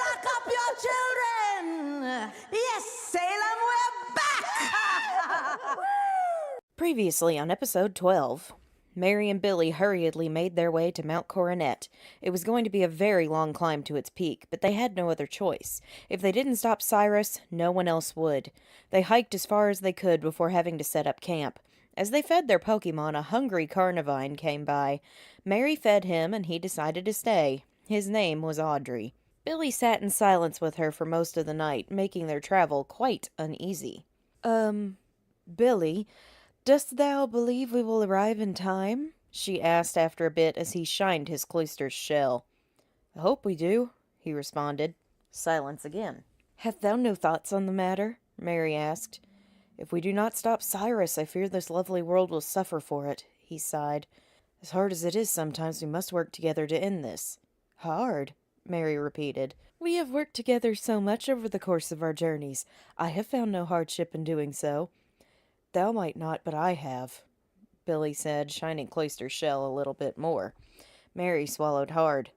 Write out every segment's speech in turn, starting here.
Lock up your children! Yes, Salem, we're back! Previously on episode 12, Mary and Billy hurriedly made their way to Mount Coronet. It was going to be a very long climb to its peak, but they had no other choice. If they didn't stop Cyrus, no one else would. They hiked as far as they could before having to set up camp. As they fed their Pokemon, a hungry Carnivine came by. Mary fed him, and he decided to stay. His name was Audrey. Billy sat in silence with her for most of the night, making their travel quite uneasy. Billy, dost thou believe we will arrive in time? She asked after a bit as he shined his cloister's shell. I hope we do, he responded. Silence again. Hast thou no thoughts on the matter? Mary asked. If we do not stop Cyrus, I fear this lovely world will suffer for it, he sighed. As hard as it is sometimes, we must work together to end this. Hard, Mary repeated. We have worked together so much over the course of our journeys. I have found no hardship in doing so. Thou might not, but I have, Billy said, shining Cloister's shell a little bit more. Mary swallowed hard.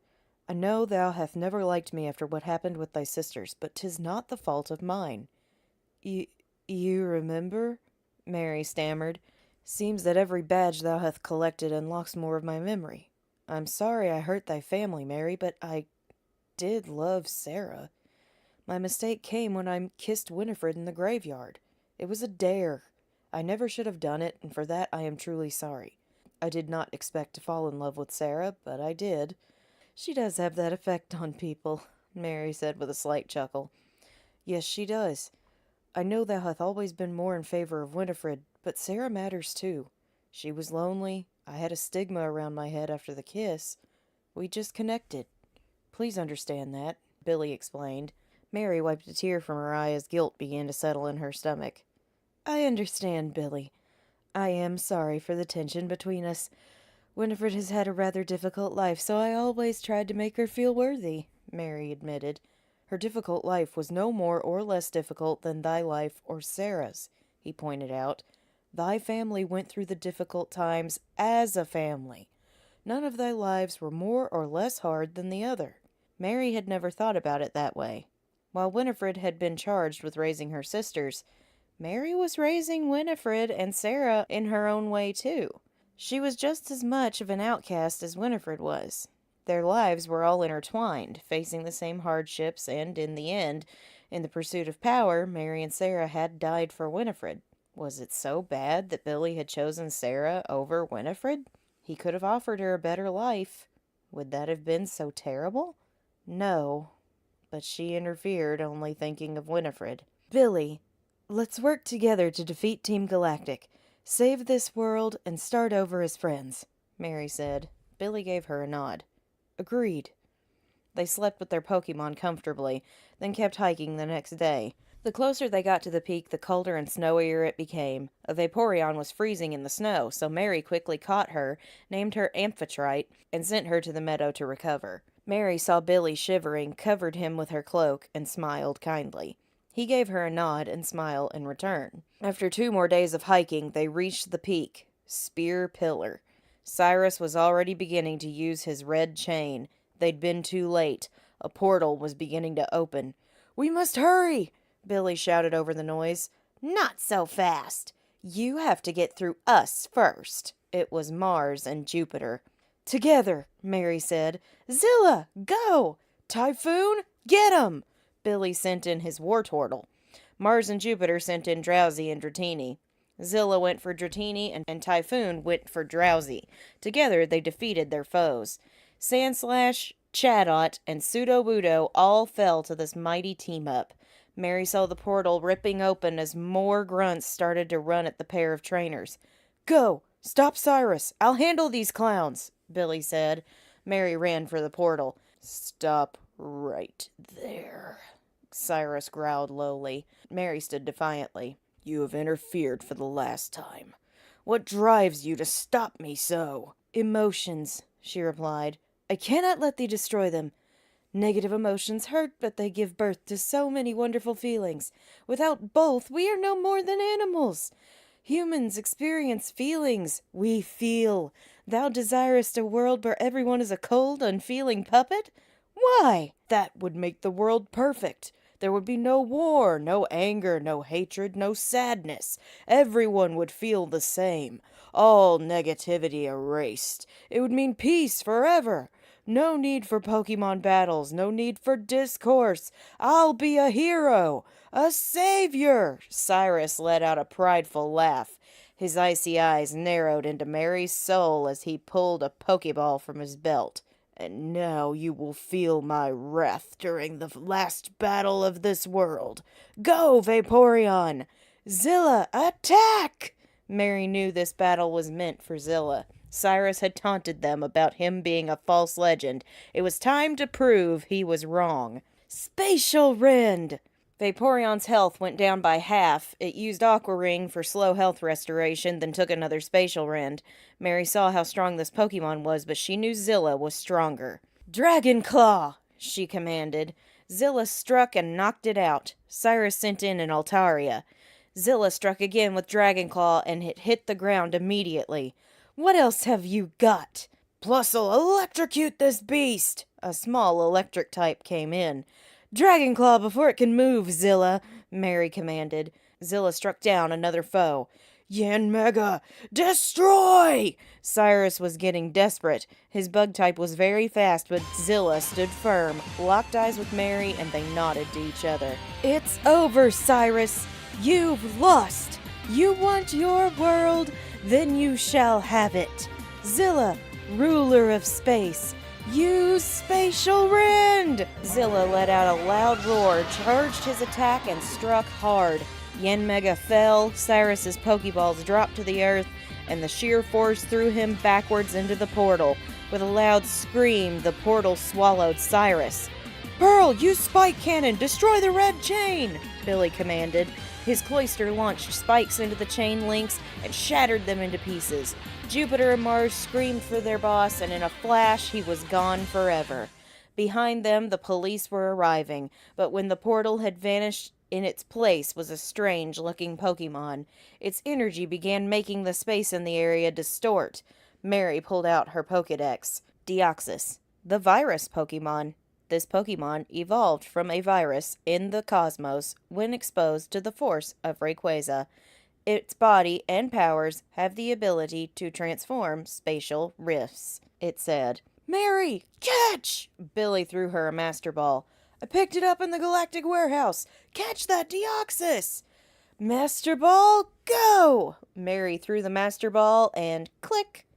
I know thou hast never liked me after what happened with thy sisters, but 'tis not the fault of mine. You remember? Mary stammered. Seems that every badge thou hast collected unlocks more of my memory. I'm sorry I hurt thy family, Mary, but I did love Sarah. My mistake came when I kissed Winifred in the graveyard. It was a dare. I never should have done it, and for that I am truly sorry. I did not expect to fall in love with Sarah, but I did. She does have that effect on people, Mary said with a slight chuckle. Yes, she does. I know thou hast always been more in favor of Winifred, but Sarah matters too. She was lonely. I had a stigma around my head after the kiss. We just connected. Please understand that, Billy explained. Mary wiped a tear from her eye as guilt began to settle in her stomach. I understand, Billy. I am sorry for the tension between us. Winifred has had a rather difficult life, so I always tried to make her feel worthy, Mary admitted. Her difficult life was no more or less difficult than thy life or Sarah's, he pointed out. Thy family went through the difficult times as a family. None of thy lives were more or less hard than the other. Mary had never thought about it that way. While Winifred had been charged with raising her sisters, Mary was raising Winifred and Sarah in her own way too. She was just as much of an outcast as Winifred was. Their lives were all intertwined, facing the same hardships, and in the end, in the pursuit of power, Mary and Sarah had died for Winifred. Was it so bad that Billy had chosen Sarah over Winifred? He could have offered her a better life. Would that have been so terrible? No, but she interfered, only thinking of Winifred. Billy, let's work together to defeat Team Galactic. Save this world and start over as friends, Mary said. Billy gave her a nod. Agreed. They slept with their Pokemon comfortably, then kept hiking the next day. The closer they got to the peak, the colder and snowier it became. A Vaporeon was freezing in the snow, so Mary quickly caught her, named her Amphitrite, and sent her to the meadow to recover. Mary saw Billy shivering, covered him with her cloak, and smiled kindly. He gave her a nod and smile in return. After 2 more days of hiking, they reached the peak, Spear Pillar. Cyrus was already beginning to use his red chain. They'd been too late. A portal was beginning to open. We must hurry, Billy shouted over the noise. Not so fast. You have to get through us first. It was Mars and Jupiter. Together, Mary said. Zilla, go! Typhoon, get 'em! Billy sent in his Wartortle. Mars and Jupiter sent in Drowsy and Dratini. Zilla went for Dratini, and Typhoon went for Drowsy. Together they defeated their foes. Sandslash Chadot, and Pseudo-Wudo all fell to this mighty team-up. Mary saw the portal ripping open as more grunts started to run at the pair of trainers. "Go! Stop Cyrus! I'll handle these clowns!" Billy said. Mary ran for the portal. "Stop right there," Cyrus growled lowly. Mary stood defiantly. "You have interfered for the last time. What drives you to stop me so?" "Emotions," she replied. "I cannot let thee destroy them. Negative emotions hurt, but they give birth to so many wonderful feelings. Without both, we are no more than animals. Humans experience feelings. We feel. Thou desirest a world where everyone is a cold, unfeeling puppet? Why? That would make the world perfect. There would be no war, no anger, no hatred, no sadness. Everyone would feel the same. All negativity erased. It would mean peace forever. No need for Pokemon battles, no need for discourse. I'll be a hero, a savior." Cyrus let out a prideful laugh. His icy eyes narrowed into Mary's soul as he pulled a Pokeball from his belt. "And now you will feel my wrath during the last battle of this world. Go, Vaporeon! Zilla, attack!" Mary knew this battle was meant for Zilla. Cyrus had taunted them about him being a false legend. It was time to prove he was wrong. "Spatial Rend!" Vaporeon's health went down by half. It used Aqua Ring for slow health restoration, then took another Spatial Rend. Mary saw how strong this Pokemon was, but she knew Zilla was stronger. "Dragon Claw!" she commanded. Zilla struck and knocked it out. Cyrus sent in an Altaria. Zilla struck again with Dragon Claw, and it hit the ground immediately. "What else have you got?" "Plus'll electrocute this beast!" A small electric type came in. "Dragon Claw before it can move, Zilla," Mary commanded. Zilla struck down another foe. "Yanmega, destroy!" Cyrus was getting desperate. His bug type was very fast, but Zilla stood firm, locked eyes with Mary, and they nodded to each other. "It's over, Cyrus. You've lost. You want your world? Then you shall have it. Zilla, ruler of space, use Spatial Rend!" Zilla let out a loud roar, charged his attack, and struck hard. Yanmega fell, Cyrus's Pokeballs dropped to the earth, and the sheer force threw him backwards into the portal. With a loud scream, the portal swallowed Cyrus. "Pearl, use Spike Cannon! Destroy the red chain!" Billy commanded. His cloister launched spikes into the chain links and shattered them into pieces. Jupiter and Mars screamed for their boss, and in a flash, he was gone forever. Behind them, the police were arriving, but when the portal had vanished, in its place was a strange-looking Pokemon. Its energy began making the space in the area distort. Mary pulled out her Pokedex. Deoxys, the virus Pokemon. This Pokemon evolved from a virus in the cosmos when exposed to the force of Rayquaza. Its body and powers have the ability to transform spatial rifts, it said. "Mary, catch!" Billy threw her a Master Ball. "I picked it up in the Galactic Warehouse. Catch that Deoxys!" "Master Ball, go!" Mary threw the Master Ball and click!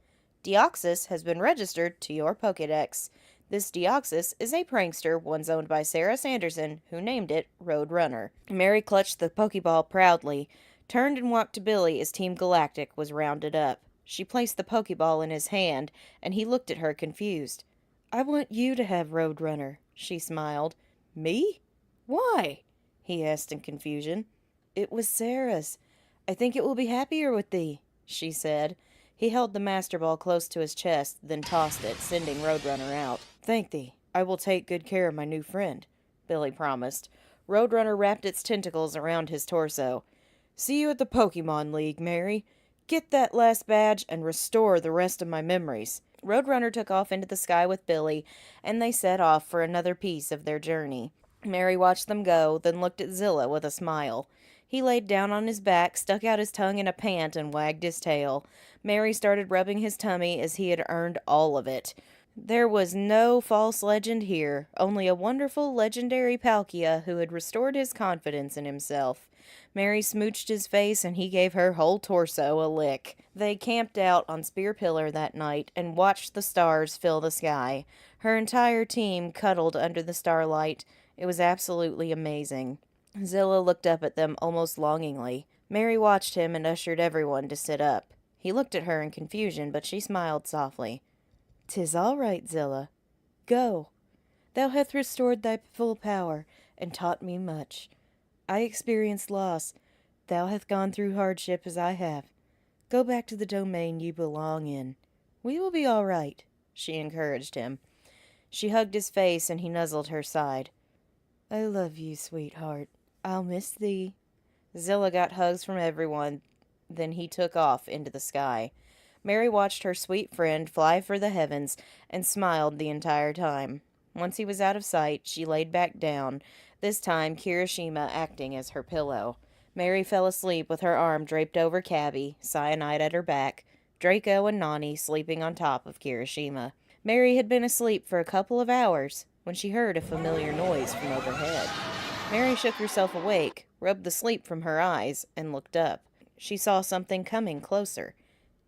Deoxys has been registered to your Pokedex. This Deoxys is a prankster once owned by Mary Sanderson, who named it Roadrunner. Mary clutched the Pokeball proudly, turned and walked to Billy as Team Galactic was rounded up. She placed the Pokeball in his hand, and he looked at her confused. "I want you to have Roadrunner," she smiled. "Me? Why?" he asked in confusion. "It was Sarah's. I think it will be happier with thee," she said. He held the Master Ball close to his chest, then tossed it, sending Roadrunner out. "Thank thee. I will take good care of my new friend," Billy promised. Roadrunner wrapped its tentacles around his torso. "See you at the Pokemon League, Mary. Get that last badge and restore the rest of my memories." Roadrunner took off into the sky with Billy, and they set off for another piece of their journey. Mary watched them go, then looked at Zilla with a smile. He laid down on his back, stuck out his tongue in a pant, and wagged his tail. Mary started rubbing his tummy as he had earned all of it. There was no false legend here, only a wonderful legendary Palkia who had restored his confidence in himself. Mary smooched his face and he gave her whole torso a lick. They camped out on Spear Pillar that night and watched the stars fill the sky. Her entire team cuddled under the starlight. It was absolutely amazing. Zilla looked up at them almost longingly. Mary watched him and ushered everyone to sit up. He looked at her in confusion, but she smiled softly. "'Tis all right, Zilla. Go. Thou hast restored thy full power, and taught me much. I experienced loss. Thou hast gone through hardship as I have. Go back to the domain you belong in. We will be all right," she encouraged him. She hugged his face, and he nuzzled her side. "I love you, sweetheart. I'll miss thee." Zilla got hugs from everyone, then he took off into the sky. Mary watched her sweet friend fly for the heavens and smiled the entire time. Once he was out of sight, she laid back down, this time Kirishima acting as her pillow. Mary fell asleep with her arm draped over Cabby, cyanide at her back, Draco and Nani sleeping on top of Kirishima. Mary had been asleep for a couple of hours when she heard a familiar noise from overhead. Mary shook herself awake, rubbed the sleep from her eyes, and looked up. She saw something coming closer.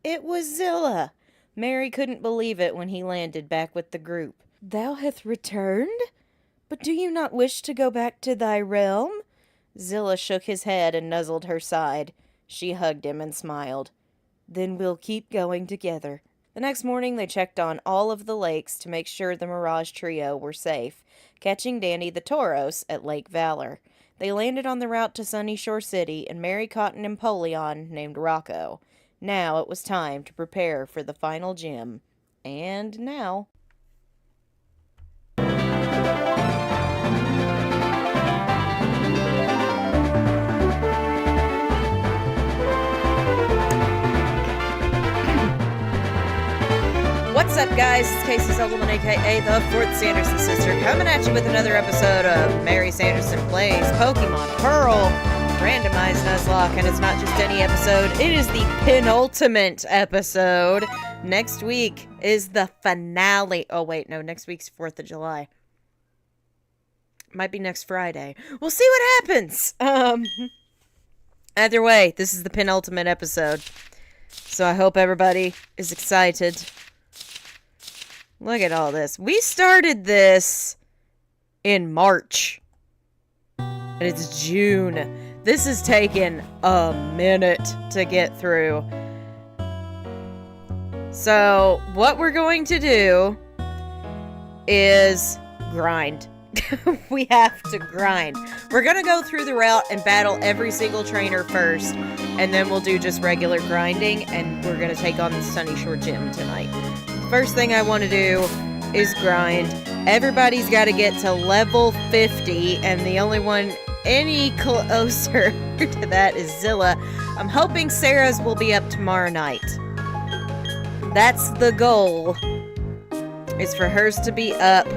It was Zilla! Mary couldn't believe it when he landed back with the group. "Thou hast returned? But do you not wish to go back to thy realm?" Zilla shook his head and nuzzled her side. She hugged him and smiled. "Then we'll keep going together." The next morning they checked on all of the lakes to make sure the Mirage Trio were safe, catching Danny the Tauros at Lake Valor. They landed on the route to Sunny Shore City, and Mary caught an Empoleon named Rocco. Now it was time to prepare for the final gym. And now... What's up, guys? It's Casey Sullivan, aka the Fourth Sanderson sister, coming at you with another episode of Mary Sanderson Plays Pokemon Pearl Randomized Nuzlocke, and it's not just any episode, it is the penultimate episode. Next week is the finale. Oh, wait, no, next week's 4th of July. Might be next Friday. We'll see what happens. Either way, this is the penultimate episode, so I hope everybody is excited. Look at all this. We started this in March, and it's June. This has taken a minute to get through. So, what we're going to do is grind. We have to grind. We're going to go through the route and battle every single trainer first, and then we'll do just regular grinding, and we're going to take on the Sunny Shore Gym tonight. First thing I want to do is grind. Everybody's got to get to level 50, and the only one any closer to that is Zilla. I'm hoping Sarah's will be up tomorrow night. That's the goal, is for hers to be up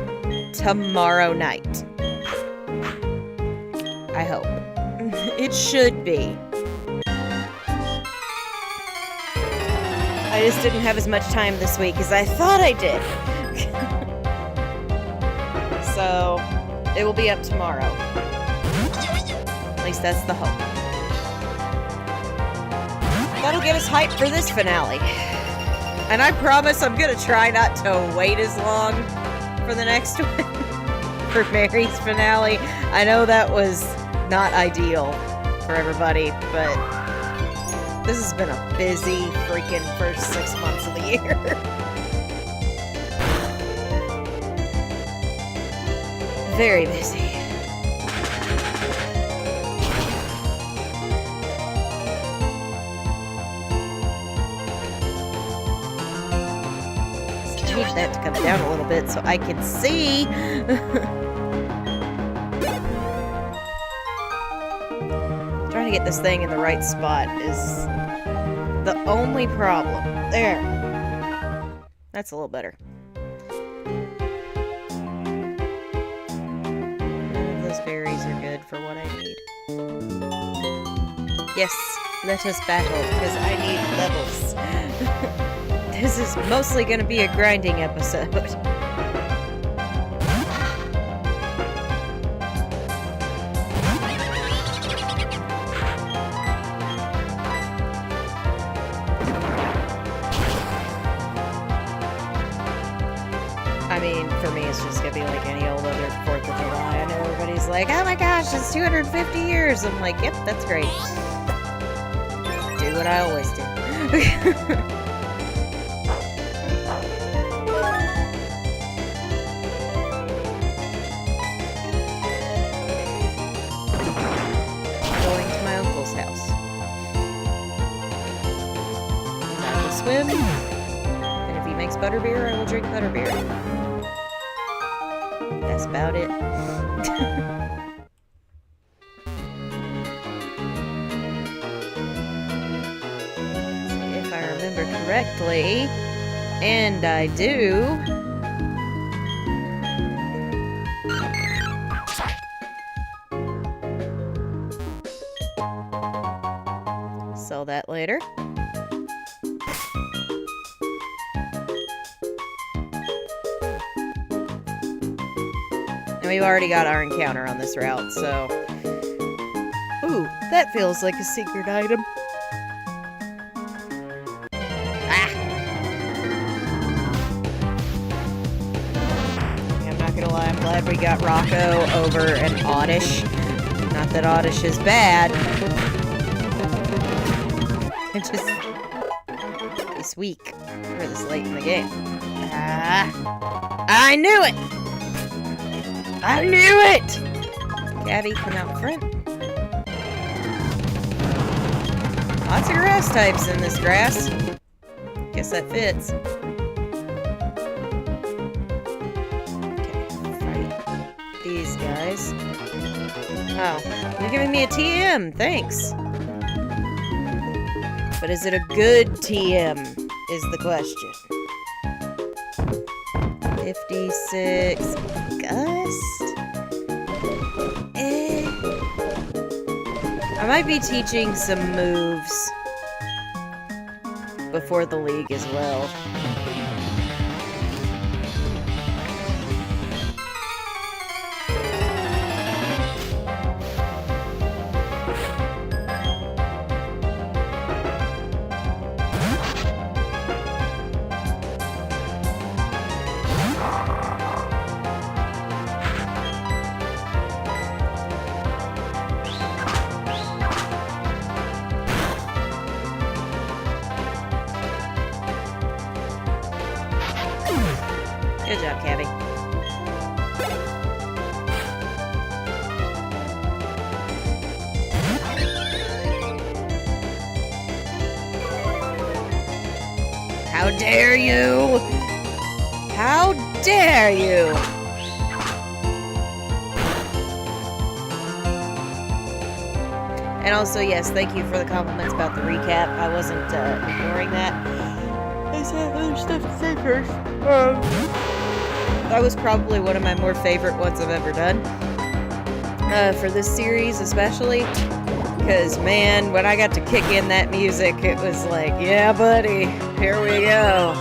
tomorrow night. I hope. It should be. I just didn't have as much time this week as I thought I did. So, it will be up tomorrow. At least that's the hope. That'll get us hyped for this finale. And I promise I'm gonna try not to wait as long for the next one. For Mary's finale. I know that was not ideal for everybody, but this has been a busy freaking first 6 months of the year. Very busy. Change that to come down a little bit so I can see. Trying to get this thing in the right spot is the only problem. There. That's a little better. Those berries are good for what I need. Yes, let us battle, because I need levels. This is mostly going to be a grinding episode. I mean, for me, it's just gonna be like any old other 4th of July. I know everybody's like, oh my gosh, it's 250 years. I'm like, yep, that's great. Do what I always do. Going to my uncle's house. I will swim. And if he makes butterbeer, I will drink butterbeer. That's about it. If I remember correctly, and I do. Sell that later. And we've already got our encounter on this route, so... Ooh, that feels like a secret item. Ah! I'm not gonna lie, I'm glad we got Rocco over an Oddish. Not that Oddish is bad. It's just... It's weak for this late in the game. Ah! I knew it! I knew it! Gabby, come out front. Lots of grass types in this grass. Guess that fits. Okay, fight these guys. Oh, you're giving me a TM. Thanks. But is it a good TM? Is the question. 56 Gust? I might be teaching some moves before the league as well. Good job, Cabby. How dare you? How dare you? And also, yes, thank you for the compliments about the recap. I wasn't ignoring that. I had other stuff to say first. That was probably one of my more favorite ones I've ever done. For this series especially. Because, man, when I got to kick in that music, it was like, yeah, buddy, here we go.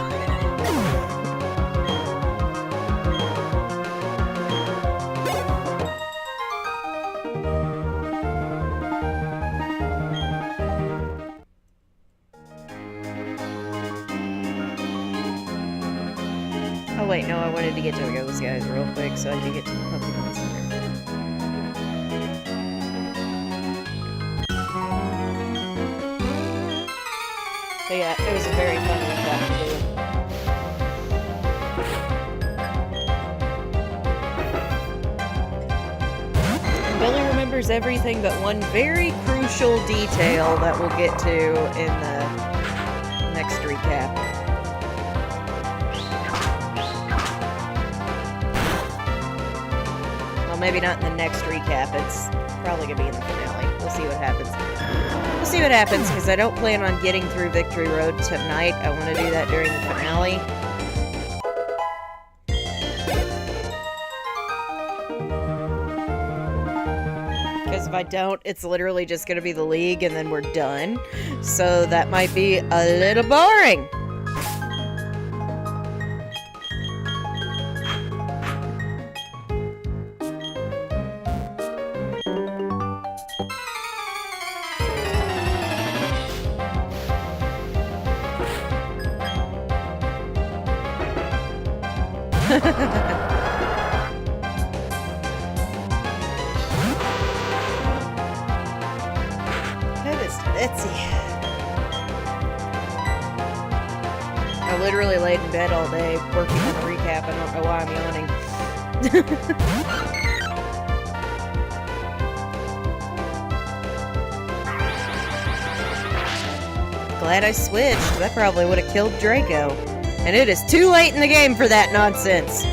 Oh wait, no, I wanted to get to those guys real quick so I could get to the Pokemon Center. But yeah, it was a very fun recap to do. Billy remembers everything but one very crucial detail that we'll get to in the next recap. Maybe not in the next recap. It's probably gonna be in the finale. We'll see what happens. We'll see what happens, because I don't plan on getting through Victory Road tonight. I want to do that during the finale. Because if I don't, it's literally just gonna be the league and then we're done. So that might be a little boring. laid in bed all day working on a recap. I don't know why I'm yawning. Glad I switched. That probably would have killed Draco. And it is too late in the game for that nonsense.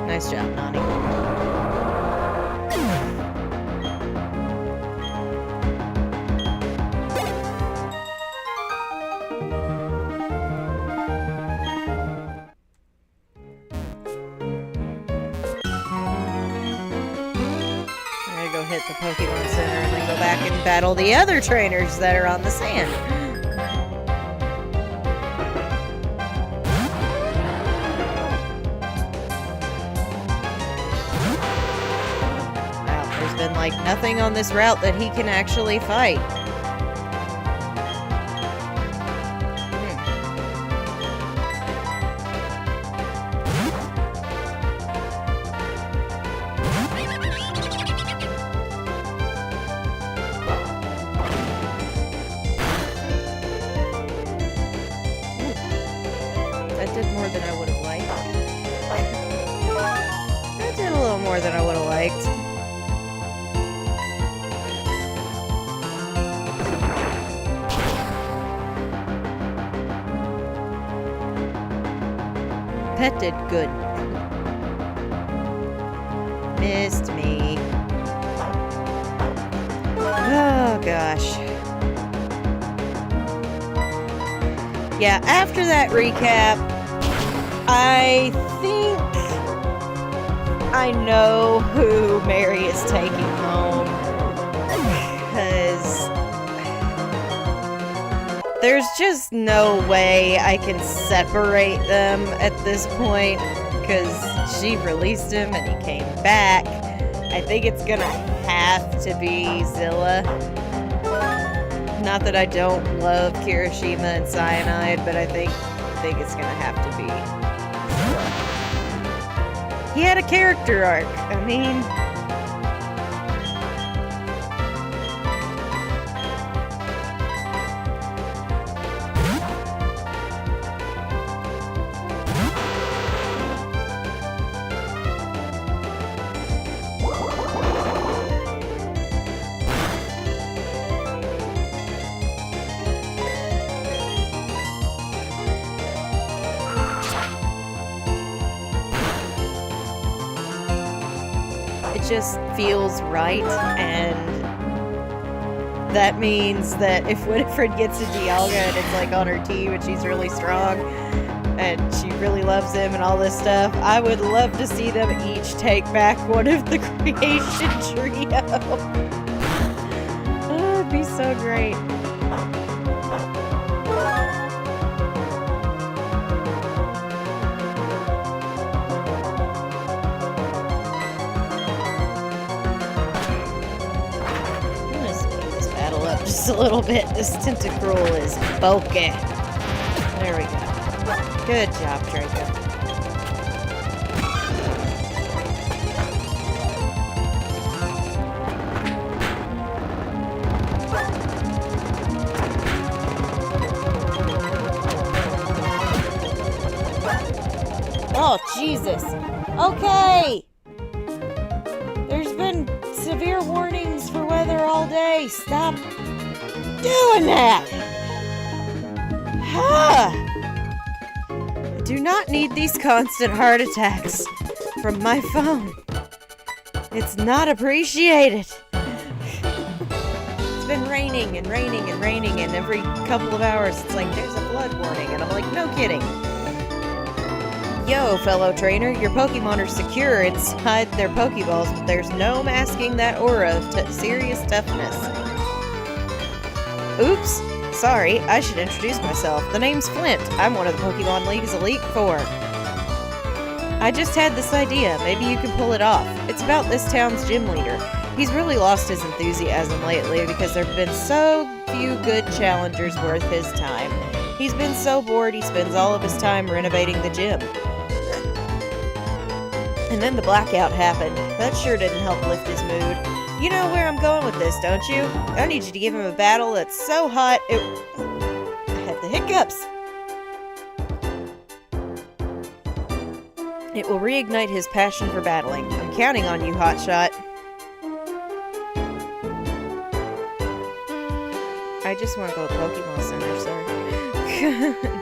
Nice job, Nani. I gotta go hit the Pokemon Center and then go back and battle the other trainers that are on the sand. Like nothing on this route that he can actually fight. That did more than I would have liked. That did a little more than I would have liked. That did good. Missed me. Oh, gosh. Yeah, after that recap, I think I know who Mary is taking home. Because there's just no way I can separate them at this point, because she released him and he came back. I think it's gonna have to be Zilla. Not that I don't love Kirishima and Cyanide, but I think it's gonna have to be Zilla. He had a character arc. I mean, just feels right, and that means that if Winifred gets a Dialga and it's like on her team and she's really strong and she really loves him and all this stuff, I would love to see them each take back one of the creation trio. Oh, it'd be so great. Just a little bit. This Tentacruel is bulky. There we go. Good job, Draco. Oh, Jesus. Okay. There's been severe warnings for weather all day. Stop doing that! I do not need these constant heart attacks from my phone. It's not appreciated. It's been raining and raining and raining, and every couple of hours it's like there's a flood warning, and I'm like, no kidding. Yo, fellow trainer, your Pokemon are secure inside their Pokeballs, but there's no masking that aura of serious toughness. Oops, sorry, I should introduce myself. The name's Flint. I'm one of the Pokemon League's Elite Four. I just had this idea. Maybe you can pull it off. It's about this town's gym leader. He's really lost his enthusiasm lately because there have been so few good challengers worth his time. He's been so bored he spends all of his time renovating the gym. And then the blackout happened. That sure didn't help lift his mood. You know where I'm going with this, don't you? I need you to give him a battle that's so hot I had the hiccups. It will reignite his passion for battling. I'm counting on you, Hotshot. I just want to go with Pokemon Center, sir.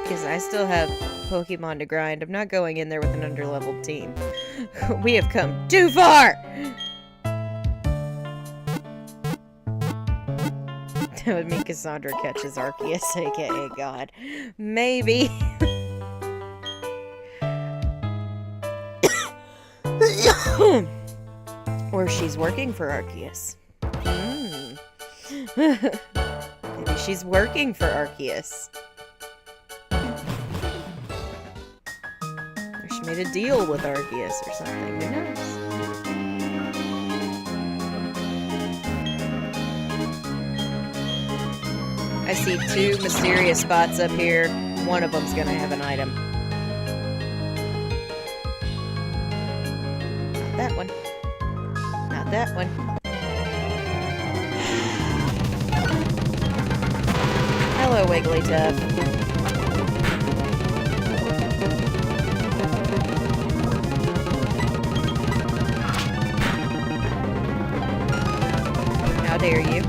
Because I still have Pokemon to grind. I'm not going in there with an underleveled team. We have come too far! That would mean Cassandra catches Arceus, aka God. Maybe. Or she's working for Arceus. Maybe she's working for Arceus. Or she made a deal with Arceus or something. Who knows? I see 2 mysterious spots up here. One of them's gonna have an item. Not that one. Not that one. Hello, Wigglytuff. How dare you?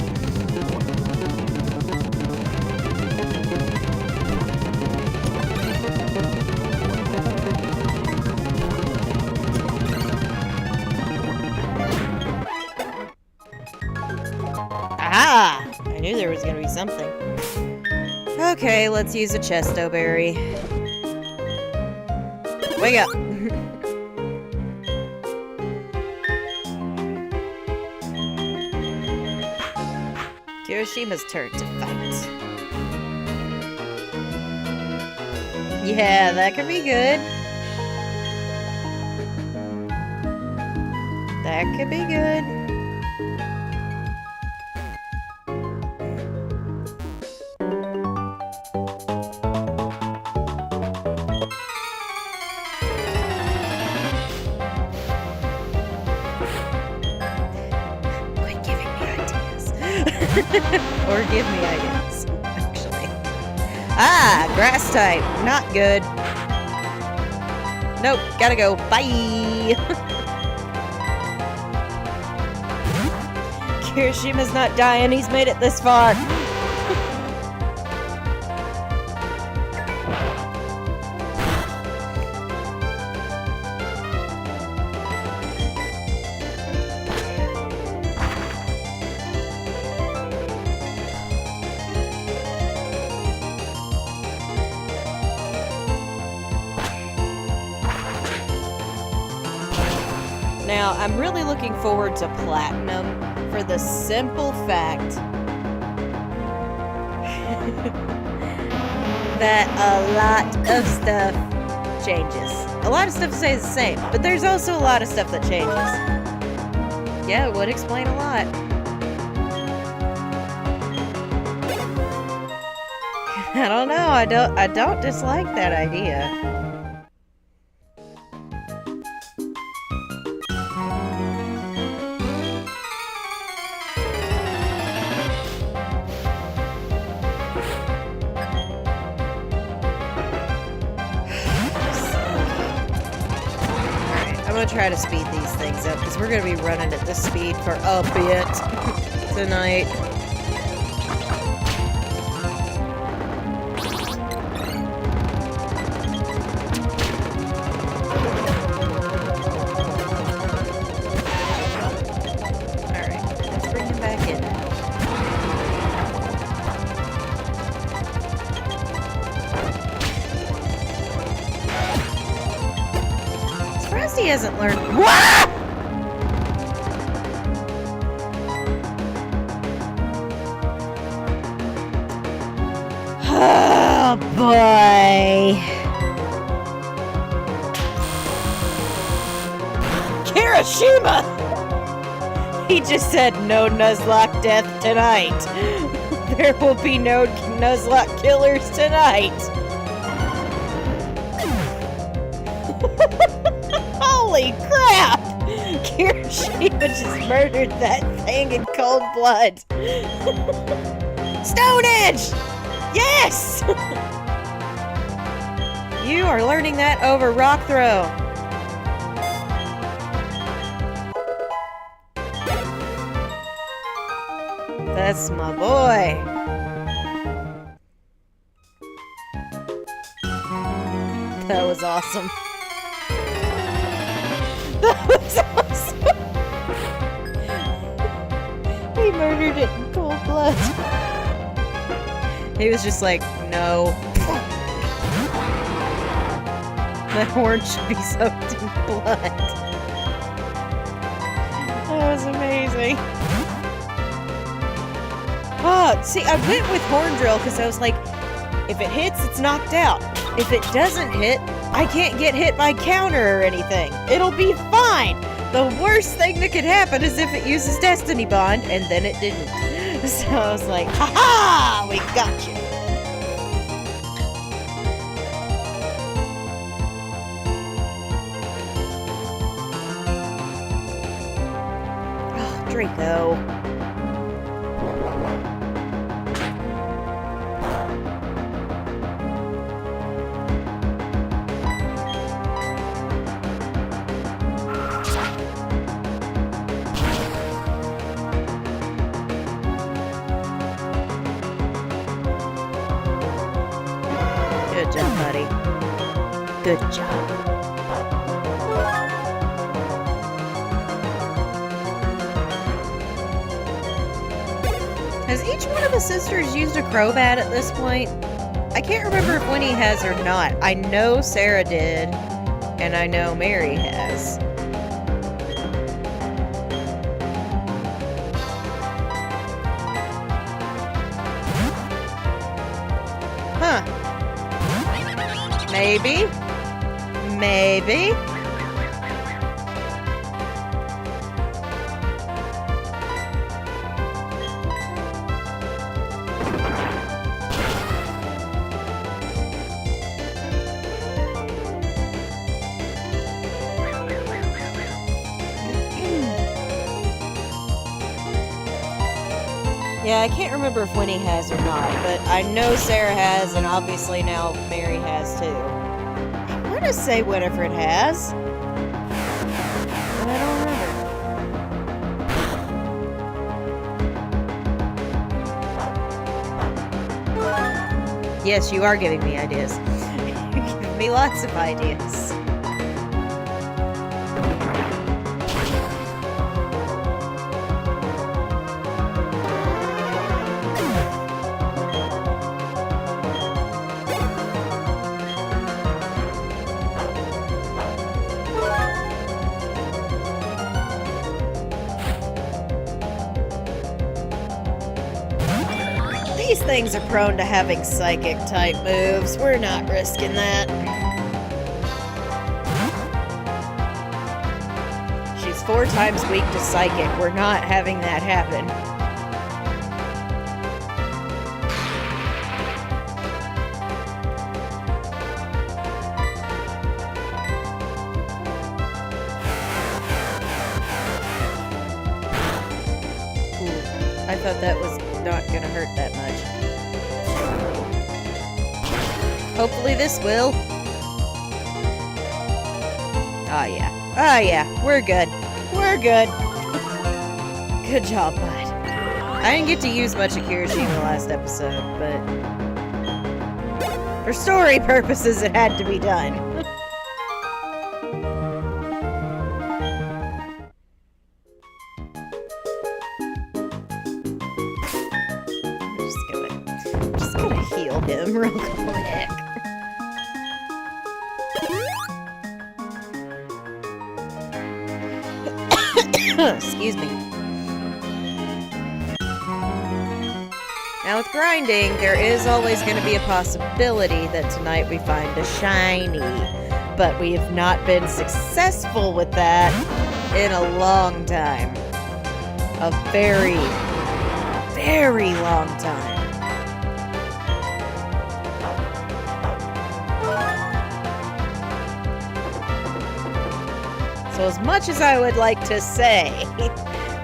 Aha! I knew there was gonna be something. Okay, let's use a Chesto Berry. Wake up! Kirishima's turn to fight. Yeah, that could be good. That could be good. Or give me ideas, actually. Ah, grass type. Not good. Nope, gotta go. Bye! Kirishima's not dying. He's made it this far. Now, I'm really looking forward to Platinum for the simple fact that a lot of stuff changes. A lot of stuff stays the same, but there's also a lot of stuff that changes. Yeah, it would explain a lot. I don't know, I don't dislike that idea. I'm gonna try to speed these things up because we're gonna be running at this speed for a bit tonight. Alright, let's bring him back in. He hasn't learned. What? Oh boy. Kirishima! He just said no Nuzlocke death tonight. There will be no Nuzlocke killers tonight. Holy crap! Kirishima just murdered that thing in cold blood. Stone Edge! Yes! You are learning that over rock throw. That's my boy. That was awesome. That was awesome. He murdered it in cold blood. He was just like, no. That horn should be soaked in blood. That was amazing. Oh, see, I went with horn drill because I was like, if it hits, it's knocked out. If it doesn't hit, I can't get hit by counter or anything. It'll be fine. The worst thing that could happen is if it uses Destiny Bond, and then it didn't. So I was like, ha-ha! We got you. Oh, Draco. Good job, buddy. Good job. Has each one of the sisters used a crowbat at this point? I can't remember if Winnie has or not. I know Sarah did, and I know Mary has. Huh. Maybe. Maybe. Yeah, I can't remember if Winnie has or not, but I know Sarah has, and obviously now Mary has too. I want to say Winifred has, but I don't remember. Yes, you are giving me ideas. You're giving me lots of ideas. These things are prone to having psychic type moves. We're not risking that. She's 4 times weak to psychic. We're not having that happen. Ooh, I thought that was not gonna hurt that much. Hopefully this will. Oh yeah. Oh yeah. We're good. We're good. Good job, bud. I didn't get to use much of Kirishima last episode, but for story purposes it had to be done. Just gonna heal him real quick. Excuse me. Now with grinding, there is always going to be a possibility that tonight we find a shiny, but we have not been successful with that in a long time. A very, very long time. So as much as I would like to say,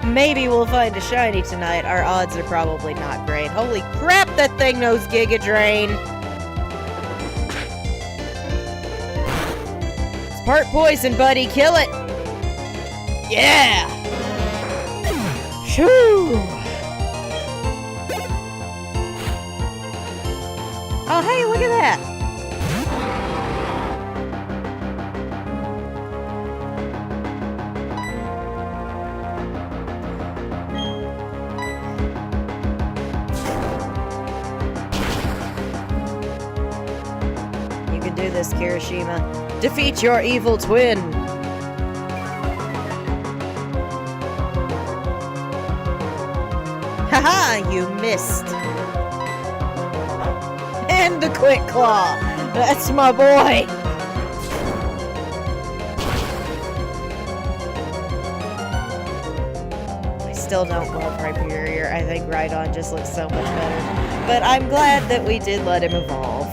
maybe we'll find a shiny tonight, our odds are probably not great. Holy crap, that thing knows Giga Drain! It's part poison, buddy. Kill it! Yeah! Shoo! Oh, hey, look at that! You can do this, Kirishima. Defeat your evil twin! Haha, you missed! And the quick claw! That's my boy! I still don't love Rhyperior. I think Rhydon just looks so much better. But I'm glad that we did let him evolve.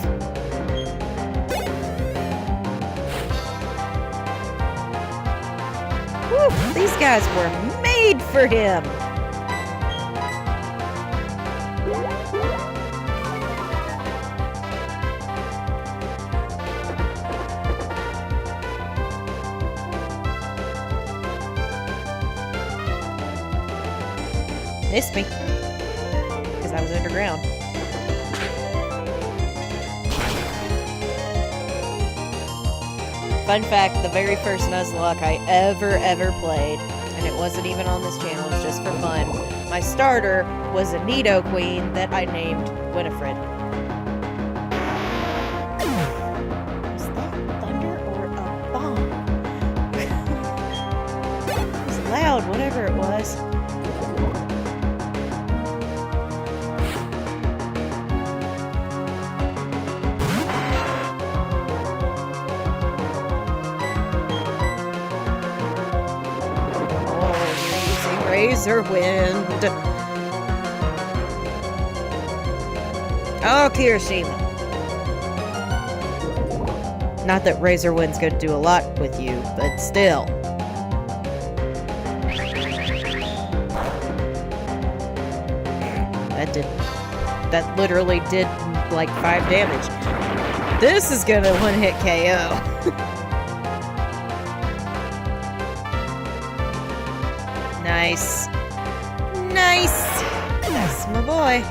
Whew, these guys were made for him! Missed me. Because I was underground. Fun fact, the very first Nuzlocke I ever played, and it wasn't even on this channel, it was just for fun, my starter was a Nidoqueen that I named Winifred. Was that thunder or a bomb? It was loud, whatever it was. Razor Wind. Oh, Kirishima. Not that Razor Wind's gonna do a lot with you, but still. That literally did like 5 damage. This is gonna one-hit KO. Nice. Nice! That's my boy.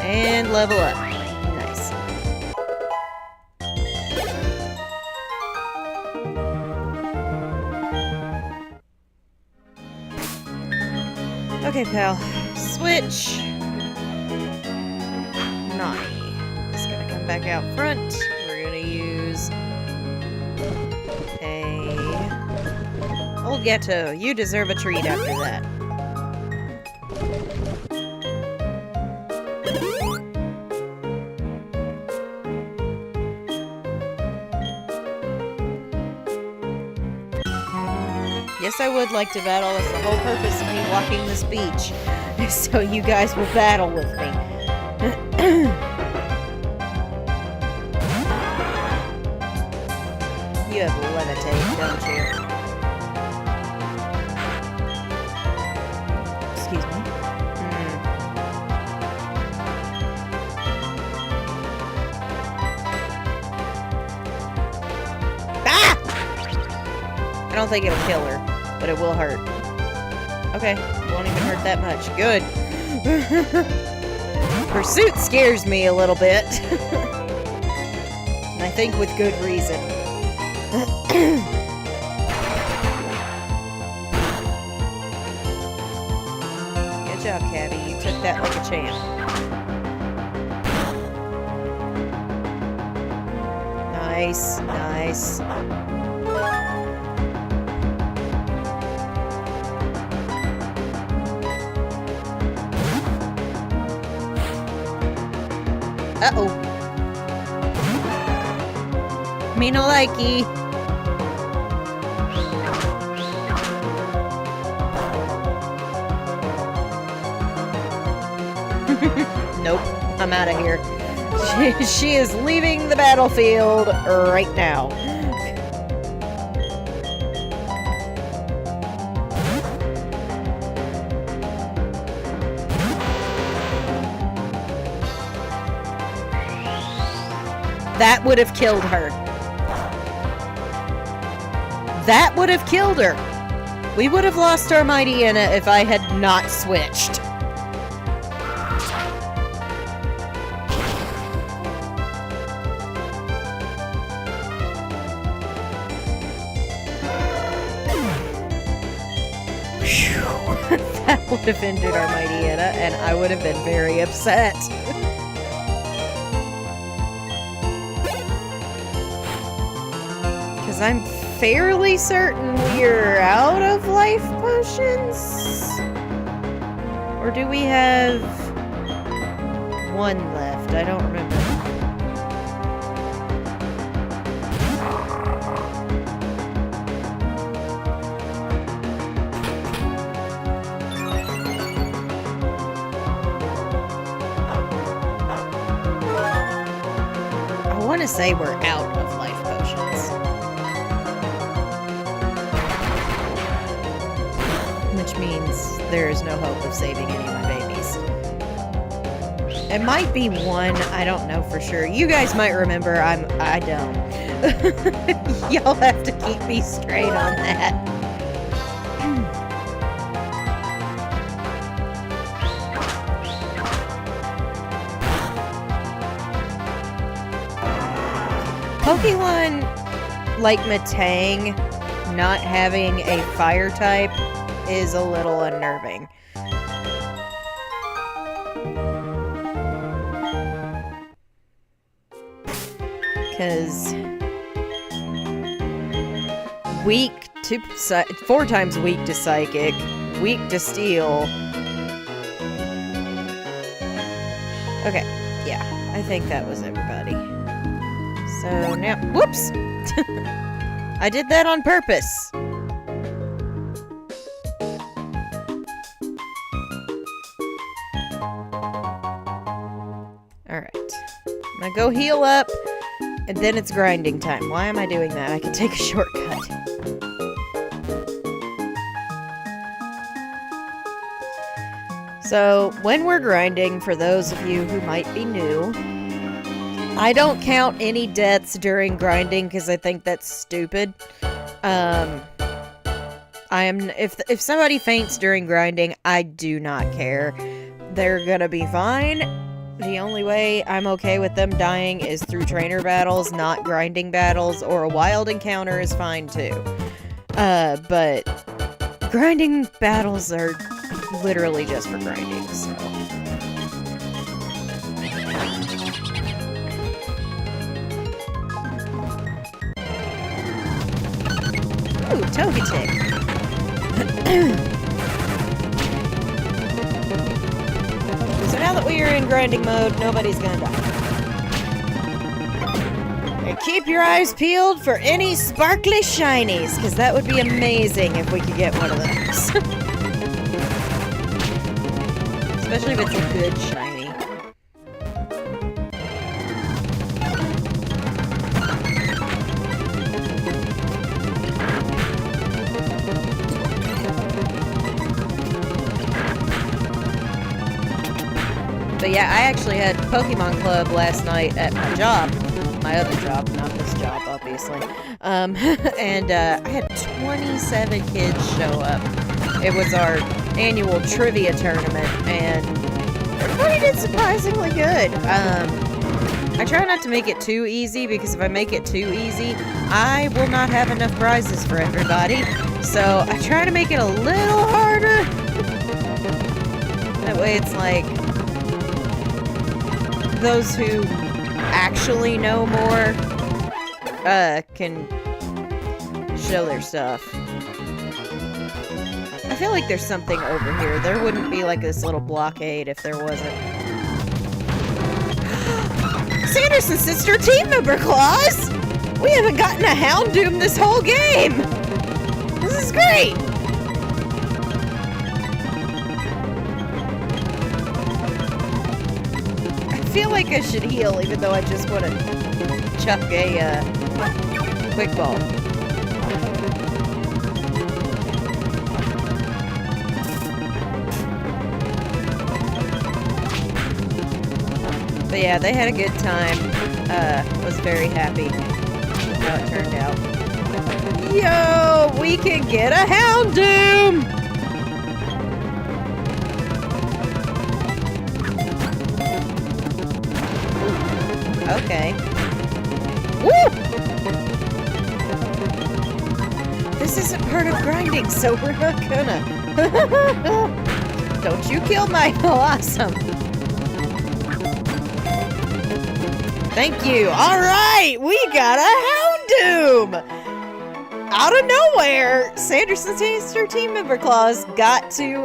And level up. Nice. Okay, pal. Switch. Nani. Just gonna come back out front. We're gonna use Old Ghetto, you deserve a treat after that. Yes, I would like to battle. That's the whole purpose of me walking this beach. So you guys will battle with me. You have levitate, don't you? Excuse me. Ah! I don't think it'll kill her, but it will hurt. Okay, it won't even hurt that much. Good. Pursuit scares me a little bit. And I think with good reason. Good job, Cabby. You took that like a champ. Nice, nice. Uh-oh. Me no likey. Nope. I'm out of here. She is leaving the battlefield right now. That would have killed her. That would have killed her. We would have lost our mighty Anna if I had not switched. That would have ended our mighty Anna, and I would have been very upset. Because I'm fairly certain we're out of life potions? Or do we have one left? I don't remember. I want to say we're out of life potions. Which means there is no hope of saving any of my babies. It might be one, I don't know for sure. You guys might remember, I don't. Y'all have to keep me straight on that. Pokemon like Matang not having a fire type is a little unnerving. Because weak to 4 times weak to psychic, weak to steel. Okay, yeah, I think that was everybody. So now, whoops! I did that on purpose. Alright. I'm gonna go heal up, and then it's grinding time. Why am I doing that? I can take a shortcut. So, when we're grinding, for those of you who might be new, I don't count any deaths during grinding because I think that's stupid. If somebody faints during grinding, I do not care. They're gonna be fine. The only way I'm okay with them dying is through trainer battles, not grinding battles, or a wild encounter is fine too. But grinding battles are literally just for grinding, so. Ooh, Togetic. So now that we are in grinding mode, nobody's gonna die. And keep your eyes peeled for any sparkly shinies, because that would be amazing if we could get one of those. Especially if it's a good shiny. But yeah, I actually had Pokemon Club last night at my job. My other job, not this job, obviously. And I had 27 kids show up. It was our annual trivia tournament, and everybody did surprisingly good. I try not to make it too easy, because if I make it too easy, I will not have enough prizes for everybody. So I try to make it a little harder. That way it's like, those who actually know more can show their stuff. I feel like there's something over here. There wouldn't be like this little blockade if there wasn't. Sanderson's sister team member clause! We haven't gotten a Houndoom this whole game! This is great! I feel like I should heal, even though I just want to chuck a quick ball. But yeah, they had a good time. Was very happy how it turned out. Yo, we can get a Houndoom! Okay. Woo! This isn't part of grinding, so we're not gonna. Don't you kill my awesome. Thank you. All right, we got a Houndoom. Out of nowhere, Sanderson's Taster team member clause got to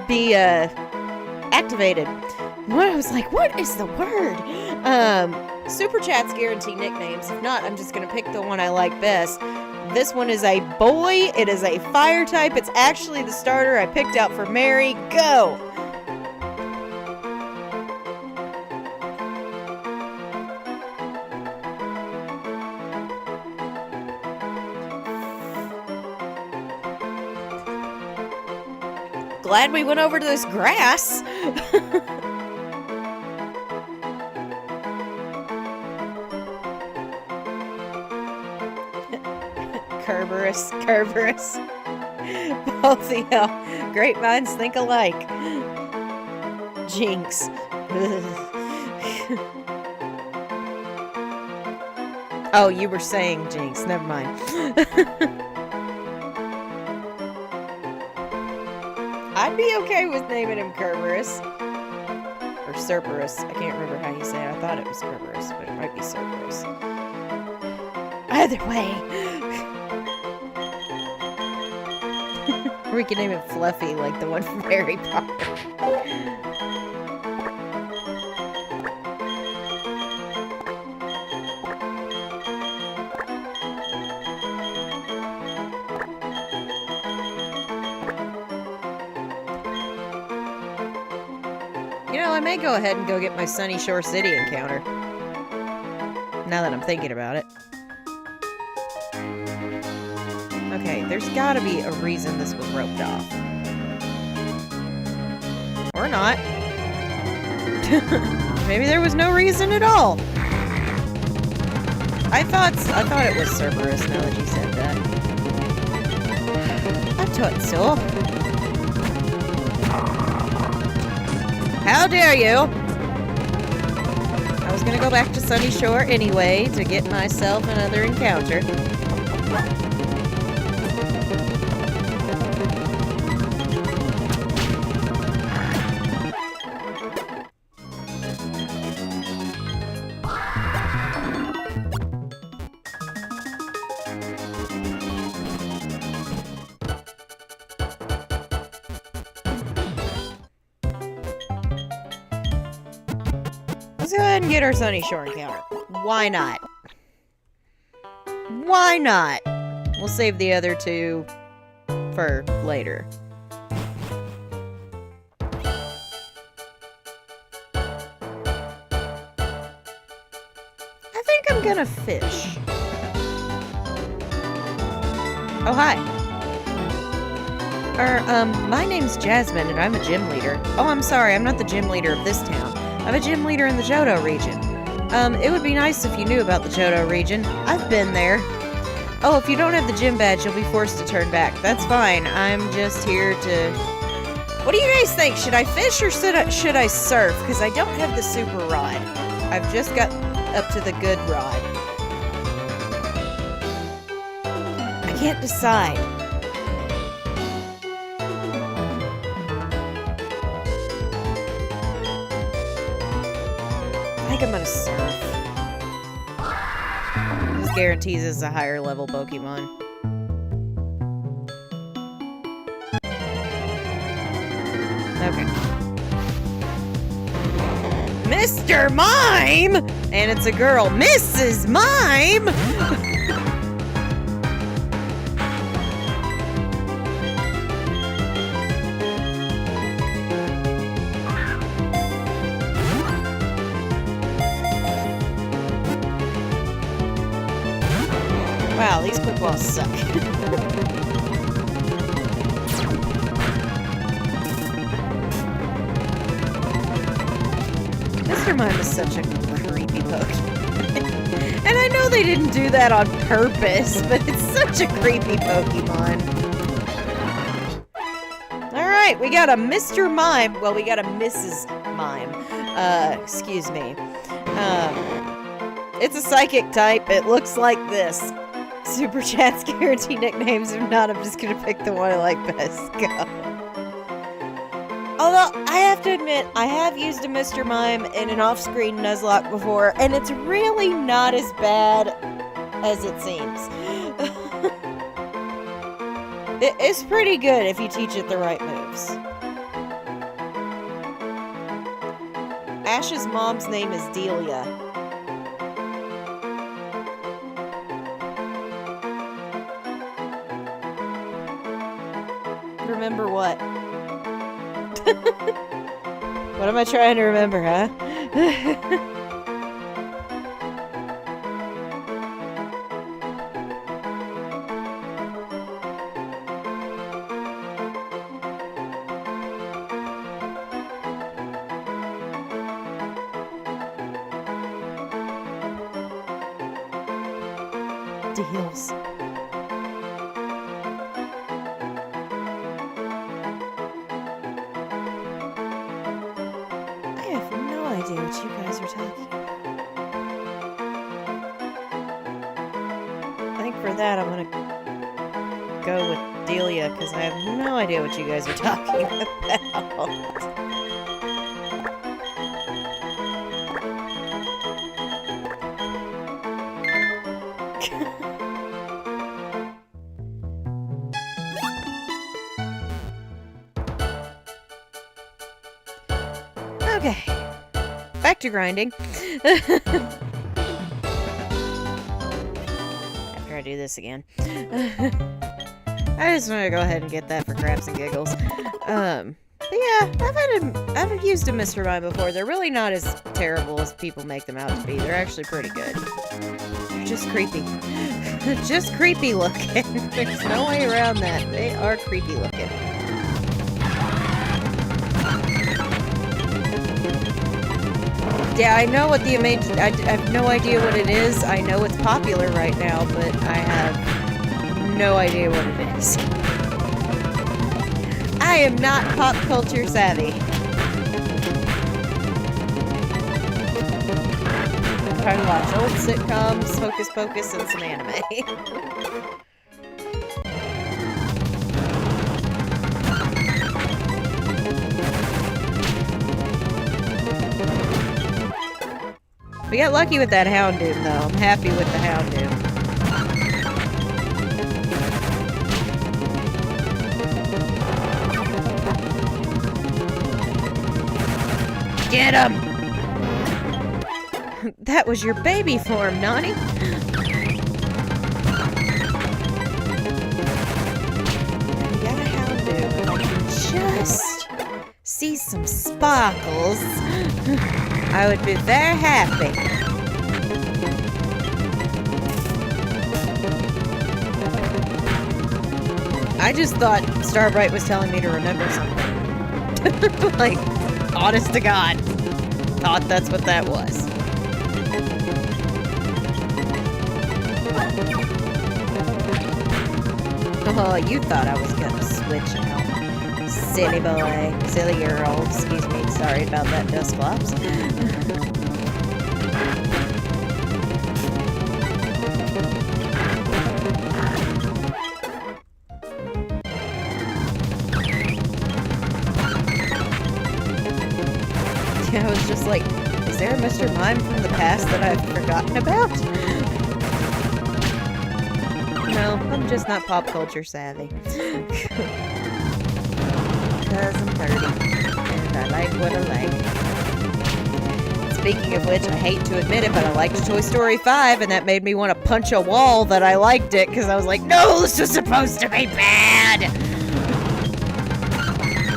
be activated. I was like, what is the word? Super chats guarantee nicknames. If not, I'm just gonna pick the one I like best. This one is a boy. It is a fire type. It's actually the starter I picked out for Mary. Go! Glad we went over to this grass. Kerberos. Both the great minds think alike. Jinx. Oh, you were saying Jinx. Never mind. I'd be okay with naming him Kerberos. Or Cerberus. I can't remember how you say it. I thought it was Kerberos, but it might be Cerberus. Either way. We can name it Fluffy, like the one from Harry Potter. You know, I may go ahead and go get my Sunny Shore City encounter. Now that I'm thinking about it. Okay, there's gotta be a reason this was roped off. Or not. Maybe there was no reason at all. I thought it was Cerberus now that you said that. I thought so. How dare you! I was gonna go back to Sunny Shore anyway to get myself another encounter. Let's go ahead and get our Sunny Shore encounter. Why not? Why not? We'll save the other two for later. I think I'm gonna fish. Oh, hi. My name's Jasmine and I'm a gym leader. Oh, I'm sorry, I'm not the gym leader of this town. I'm a gym leader in the Johto region. It would be nice if you knew about the Johto region. I've been there. Oh, if you don't have the gym badge, you'll be forced to turn back. That's fine. I'm just here to... What do you guys think? Should I fish or should I surf? Because I don't have the super rod. I've just got up to the good rod. I can't decide. I think I'm gonna surf. This guarantees it's a higher level Pokemon. Okay. Mr. Mime! And it's a girl. Mrs. Mime! Wow, these quick walls suck. Mr. Mime is such a creepy Pokemon. And I know they didn't do that on purpose, but it's such a creepy Pokemon. Alright, we got a Mr. Mime. Well, we got a Mrs. Mime. Excuse me. It's a psychic type. It looks like this. Super Chat's guarantee nicknames. If not, I'm just gonna pick the one I like best. Go. Although, I have to admit, I have used a Mr. Mime in an off-screen Nuzlocke before, and it's really not as bad as it seems. It's pretty good if you teach it the right moves. Ash's mom's name is Delia. Remember what? What am I trying to remember, huh? Deals. What you guys are talking about. I think for that I'm gonna go with Delia because I have no idea what you guys are talking about. Okay. Back to grinding. After I do this again. I just want to go ahead and get that for crabs and giggles. But yeah, I've used a Mr. Mime before. They're really not as terrible as people make them out to be. They're actually pretty good. They're just creepy. Just creepy looking. There's no way around that. They are creepy looking. Yeah, I know what the amazing. I have no idea what it is. I know it's popular right now, but I have no idea what it is. I am not pop culture savvy. I'm trying to watch old sitcoms, Hocus Pocus, and some anime. We got lucky with that Houndoom, though. I'm happy with the Houndoom. Get him! That was your baby form, Nani. We got a Houndoom. If I can just see some sparkles, I would be very happy. I just thought Starbright was telling me to remember something. Like, honest to God. Thought that's what that was. Oh, you thought I was gonna switch out. Silly boy. Silly girl. Excuse me. Sorry about that, Dusclops. Yeah, I was just like, is there a Mr. Mime from the past that I've forgotten about? No, I'm just not pop culture savvy. Because I'm 30, and I like what I like. Speaking of which, I hate to admit it, but I liked Toy Story 5, and that made me want to punch a wall that I liked it, because I was like, no, this was supposed to be bad!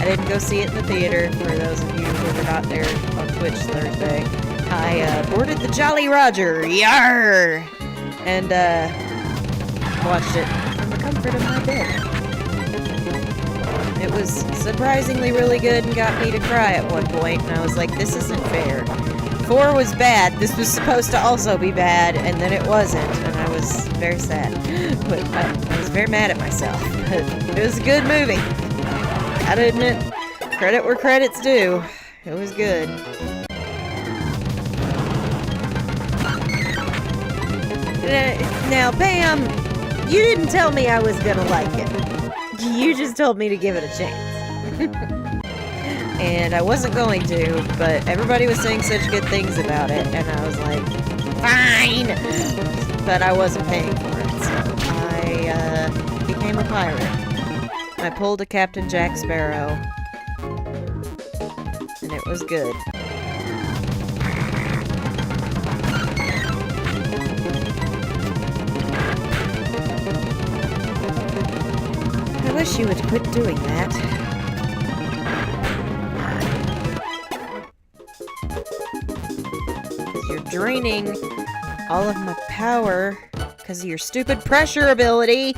I didn't go see it in the theater, for those of you who were not there on Twitch Thursday. I boarded the Jolly Roger, yarr! And, watched it from the comfort of my bed. It was surprisingly really good and got me to cry at one point, and I was like, this isn't fair. 4 was bad, this was supposed to also be bad, and then it wasn't, and I was very sad. But I was very mad at myself. But it was a good movie. Gotta admit, credit where credit's due. It was good. Now, Pam, you didn't tell me I was gonna like it. You just told me to give it a chance. And I wasn't going to, but everybody was saying such good things about it, and I was like, fine! But I wasn't paying for it, so I became a pirate. I pulled a Captain Jack Sparrow, and it was good. I wish you would quit doing that. You're draining all of my power because of your stupid pressure ability.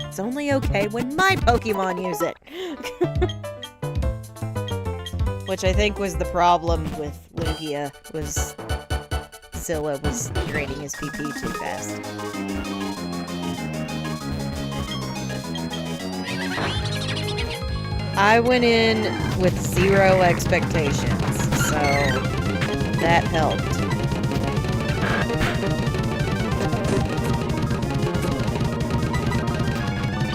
It's only okay when my Pokemon use it. Which I think was the problem with Lugia, was Zilla was draining his PP too fast. I went in with 0 expectations, so that helped.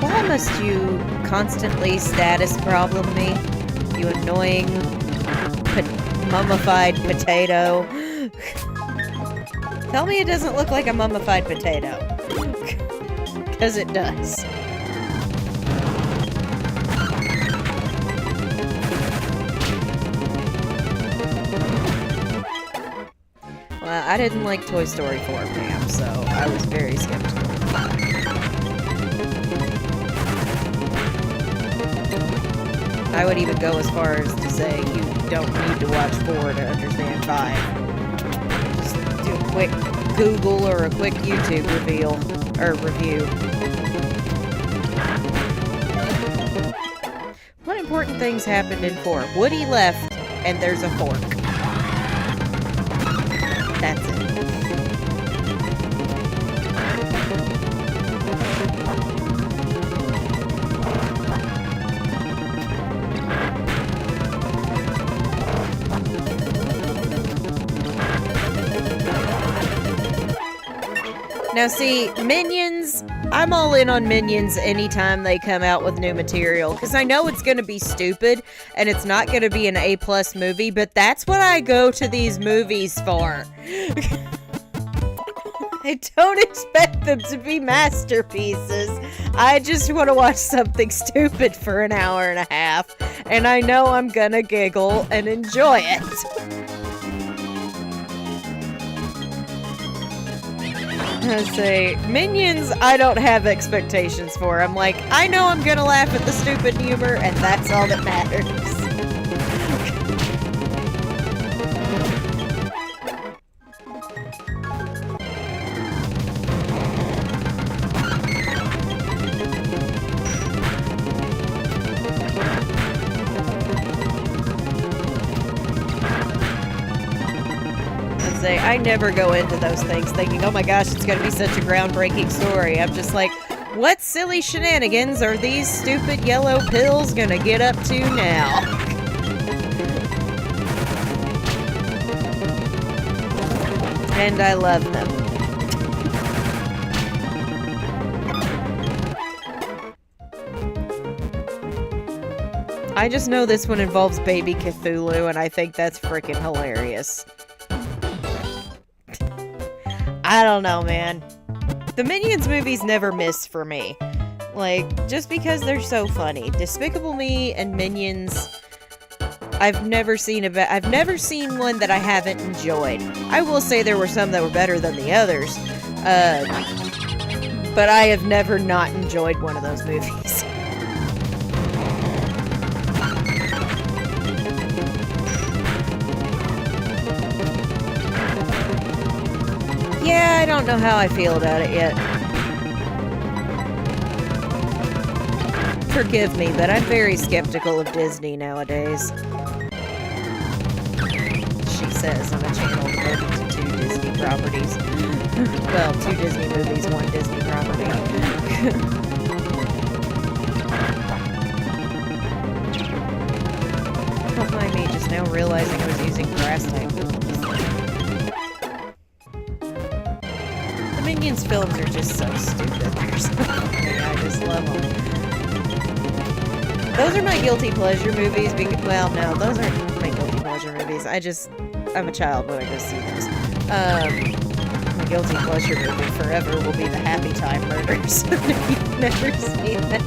Why must you constantly status problem me? You annoying mummified potato. Tell me it doesn't look like a mummified potato. Because it does. Well, I didn't like Toy Story 4, Pam, so I was very skeptical. I would even go as far as to say you don't need to watch 4 to understand 5. Just do a quick Google or a quick YouTube review. What important things happened in 4? Woody left, and there's a fork. That's it. Now see, Minions, I'm all in on Minions anytime they come out with new material, because I know it's going to be stupid, and it's not going to be an A+ movie, but that's what I go to these movies for. I don't expect them to be masterpieces. I just want to watch something stupid for an hour and a half, and I know I'm gonna giggle and enjoy it. I say, Minions, I don't have expectations for. I'm like, I know I'm gonna laugh at the stupid humor, and that's all that matters. I never go into those things thinking, oh my gosh, it's going to be such a groundbreaking story. I'm just like, what silly shenanigans are these stupid yellow pills going to get up to now? And I love them. I just know this one involves baby Cthulhu, and I think that's freaking hilarious. I don't know, man. The Minions movies never miss for me. Like, just because they're so funny. Despicable Me and Minions, I've never seen one that I haven't enjoyed. I will say there were some that were better than the others. But I have never not enjoyed one of those movies. Yeah, I don't know how I feel about it yet. Forgive me, but I'm very skeptical of Disney nowadays. She says on a channel devoted to 2 Disney properties. Well, 2 Disney movies, 1 Disney property. Don't mind me just now realizing I was using grass type. The Minions films are just so stupid. They're so funny. I just love them. Those are my guilty pleasure movies. Well, no, those aren't my guilty pleasure movies. I'm a child when I go see those. My guilty pleasure movie forever will be the Happy Time Murders. If you've never seen that.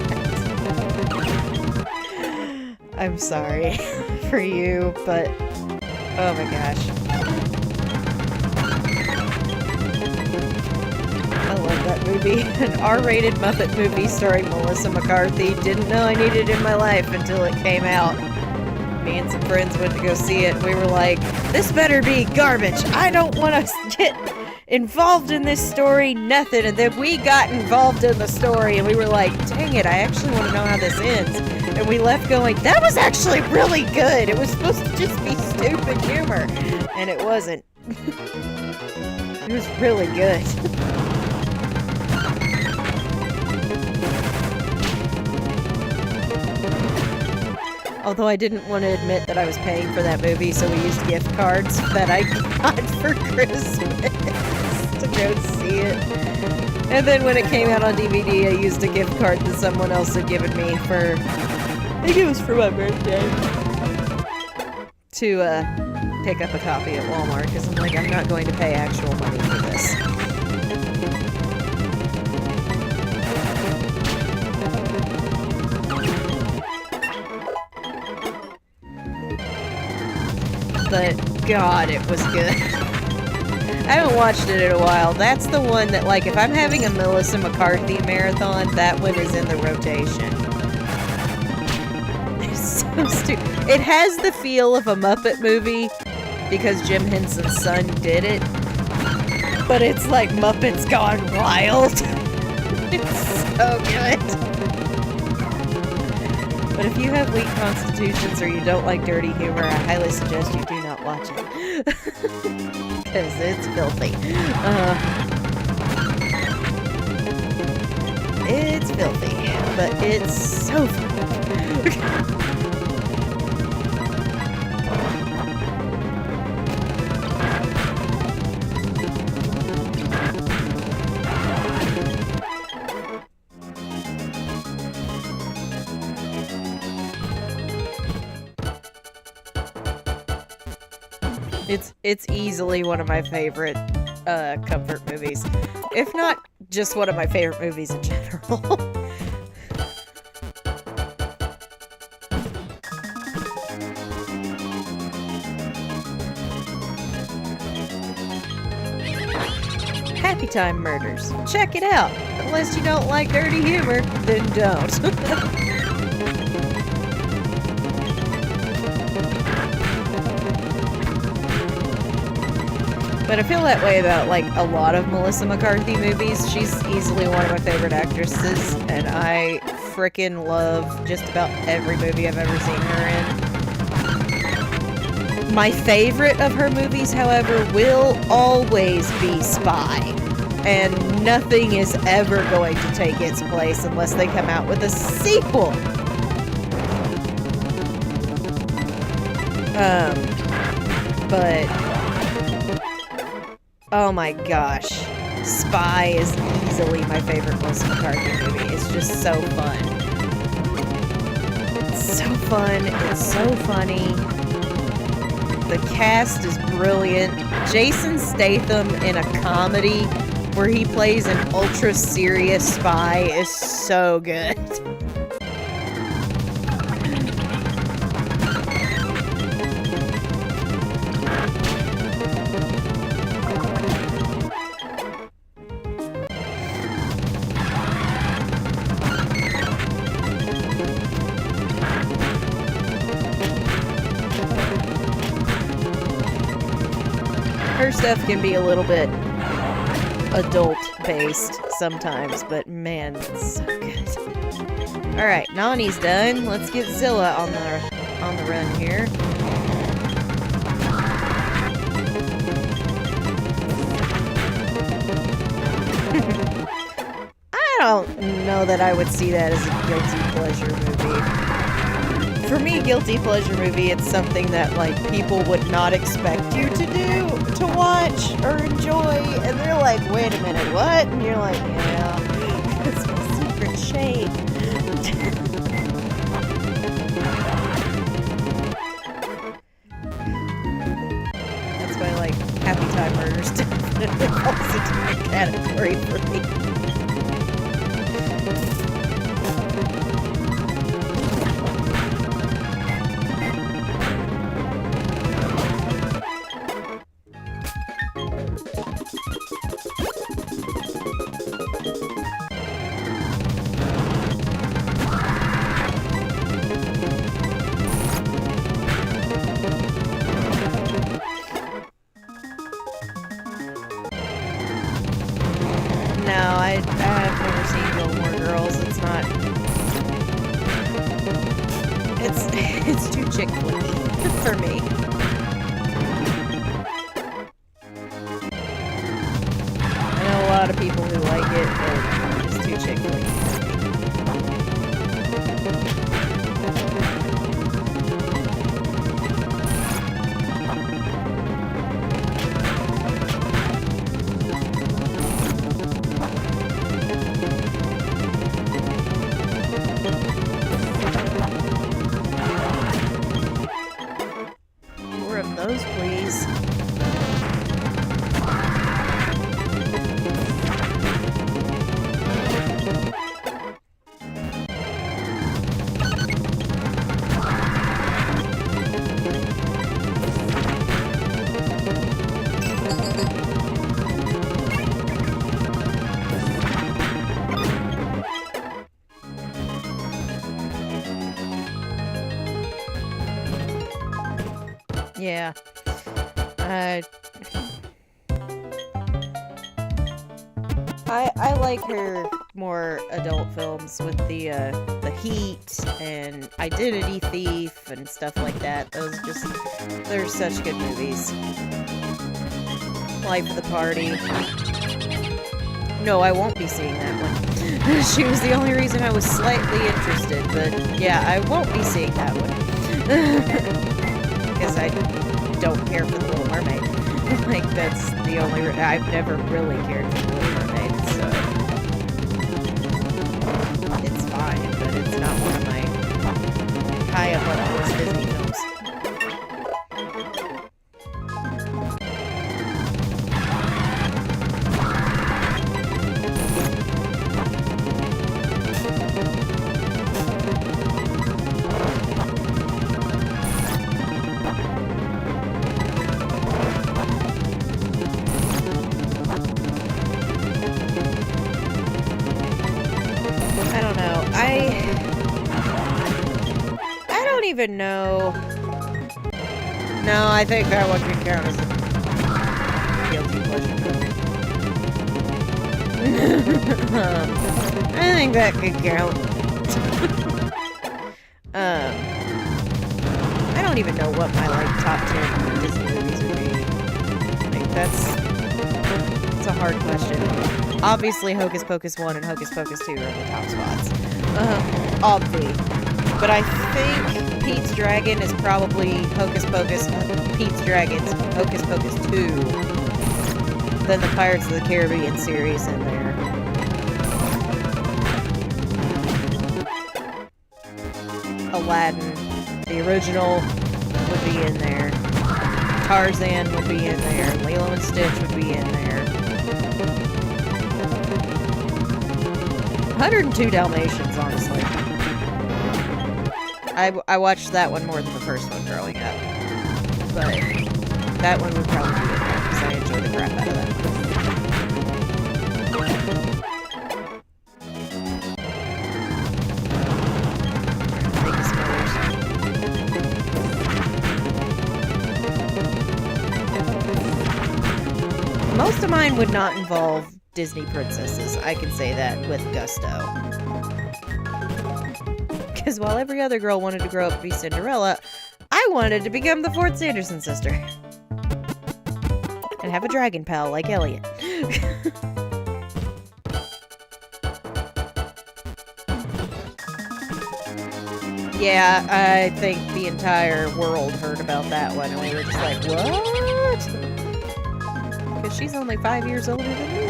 I'm sorry for you, but oh my gosh. I love that movie. An R-rated Muppet movie starring Melissa McCarthy. Didn't know I needed it in my life until it came out. Me and some friends went to go see it. We were like, this better be garbage. I don't want to get involved in this story, nothing. And then we got involved in the story and we were like, dang it, I actually want to know how this ends. And we left going, that was actually really good. It was supposed to just be stupid humor. And it wasn't. It was really good. Although I didn't want to admit that I was paying for that movie, so we used gift cards that I got for Christmas to go see it. And then when it came out on DVD, I used a gift card that someone else had given me for, I think it was for my birthday, to pick up a copy at Walmart, because I'm like, I'm not going to pay actual money for this. But God, it was good. I haven't watched it in a while. That's the one that, like, if I'm having a Melissa McCarthy marathon, that one is in the rotation. It's so stupid. It has the feel of a Muppet movie because Jim Henson's son did it. But it's like Muppets Gone Wild. It's so good. But if you have weak constitutions or you don't like dirty humor, I highly suggest you do not watch it. Because it's filthy. It's filthy, but it's so fun. It's easily one of my favorite comfort movies. If not just one of my favorite movies in general. Happy Time Murders. Check it out. Unless you don't like dirty humor, then don't. But I feel that way about, like, a lot of Melissa McCarthy movies. She's easily one of my favorite actresses, and I frickin' love just about every movie I've ever seen her in. My favorite of her movies, however, will always be Spy. And nothing is ever going to take its place unless they come out with a sequel. But oh my gosh, Spy is easily my favorite Melissa McCarthy movie. It's just so fun. It's so fun, it's so funny. The cast is brilliant. Jason Statham in a comedy where he plays an ultra serious spy is so good. Her stuff can be a little bit adult-based sometimes, but man, it's so good. Alright, Nani's done. Let's get Zilla on the run here. I don't know that I would see that as a guilty pleasure movie. For me, guilty pleasure movie, it's something that, like, people would not expect you to do, to watch, or enjoy, and they're like, wait a minute, what? And you're like, yeah, it's my secret shade. That's why, like, Happy Time Murders definitely falls into that category for me. No, I've never seen Gilmore Girls. It's not. It's too chick flicky for me. I know a lot of people who like it, but it's too chick flicky. Those, please. Yeah. I like her more adult films with the Heat and Identity Thief and stuff like that. They're such good movies. Life of the Party. No, I won't be seeing that one. She was the only reason I was slightly interested, but yeah, I won't be seeing that one. Because I don't care for The Little Mermaid. Like, that's the only I've never really cared for The Little Mermaid, so it's fine, but it's not one of my high up on the list Disney films. I don't know. I don't even know. No, I think that one could count as a guilty pleasure movie. I think that could count. I don't even know what my, like, top 10 Disney movies would be. Like, that's a hard question. Obviously, Hocus Pocus 1 and Hocus Pocus 2 are in the top spots. Obvi. But I think Pete's Dragon is probably Hocus Pocus, Pete's Dragon's Hocus Pocus 2. Then the Pirates of the Caribbean series in there. Aladdin, the original, would be in there. Tarzan would be in there. Lilo and Stitch would be in there. 102 Dalmatians, honestly. I watched that one more than the first one growing up. But that one would probably be in there because I enjoy the crap out of that one. Think of some others. Most of mine would not involve Disney princesses. I can say that with gusto. Because while every other girl wanted to grow up to be Cinderella, I wanted to become the fourth Sanderson sister. And have a dragon pal like Elliot. Yeah, I think the entire world heard about that one, and we were just like, what? Because she's only 5 years older than me.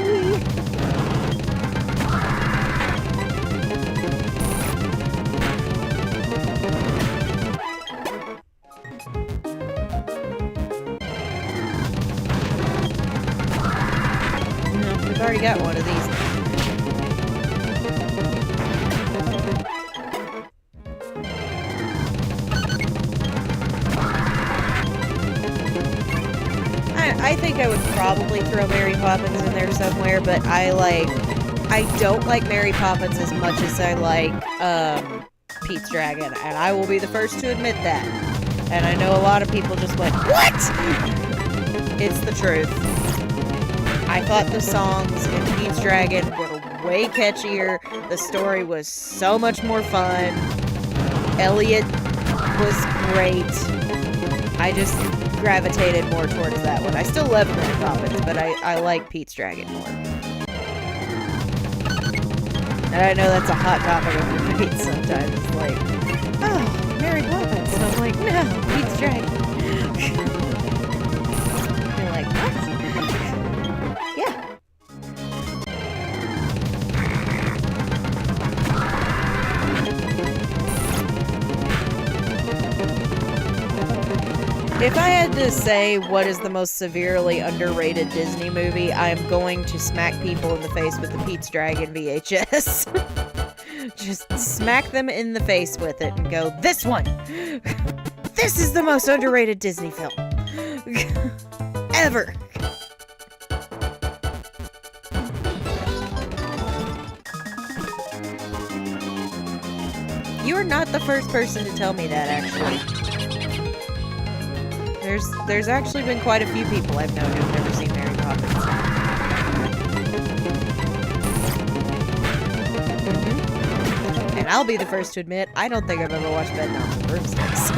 No, we've already got one of these. I think I would probably throw Mary Poppins in there somewhere, but I don't like Mary Poppins as much as I like Pete's Dragon, and I will be the first to admit that. And I know a lot of people just went, what? It's the truth. I thought the songs in Pete's Dragon were way catchier. The story was so much more fun. Elliot was great. I just gravitated more towards that one. I still love Mary Poppins, but I like Pete's Dragon more. And I know that's a hot topic of debate sometimes. It's like, oh, Mary Poppins. And I'm like, no, Pete's Dragon. You're like, what? Yeah. If I had to say what is the most severely underrated Disney movie, I am going to smack people in the face with the Pete's Dragon VHS. Just smack them in the face with it and go, this one! This is the most underrated Disney film. Ever! You're not the first person to tell me that, actually. There's actually been quite a few people I've known who've never seen Mary Poppins. Mm-hmm. And I'll be the first to admit, I don't think I've ever watched Bedknobs and Broomsticks.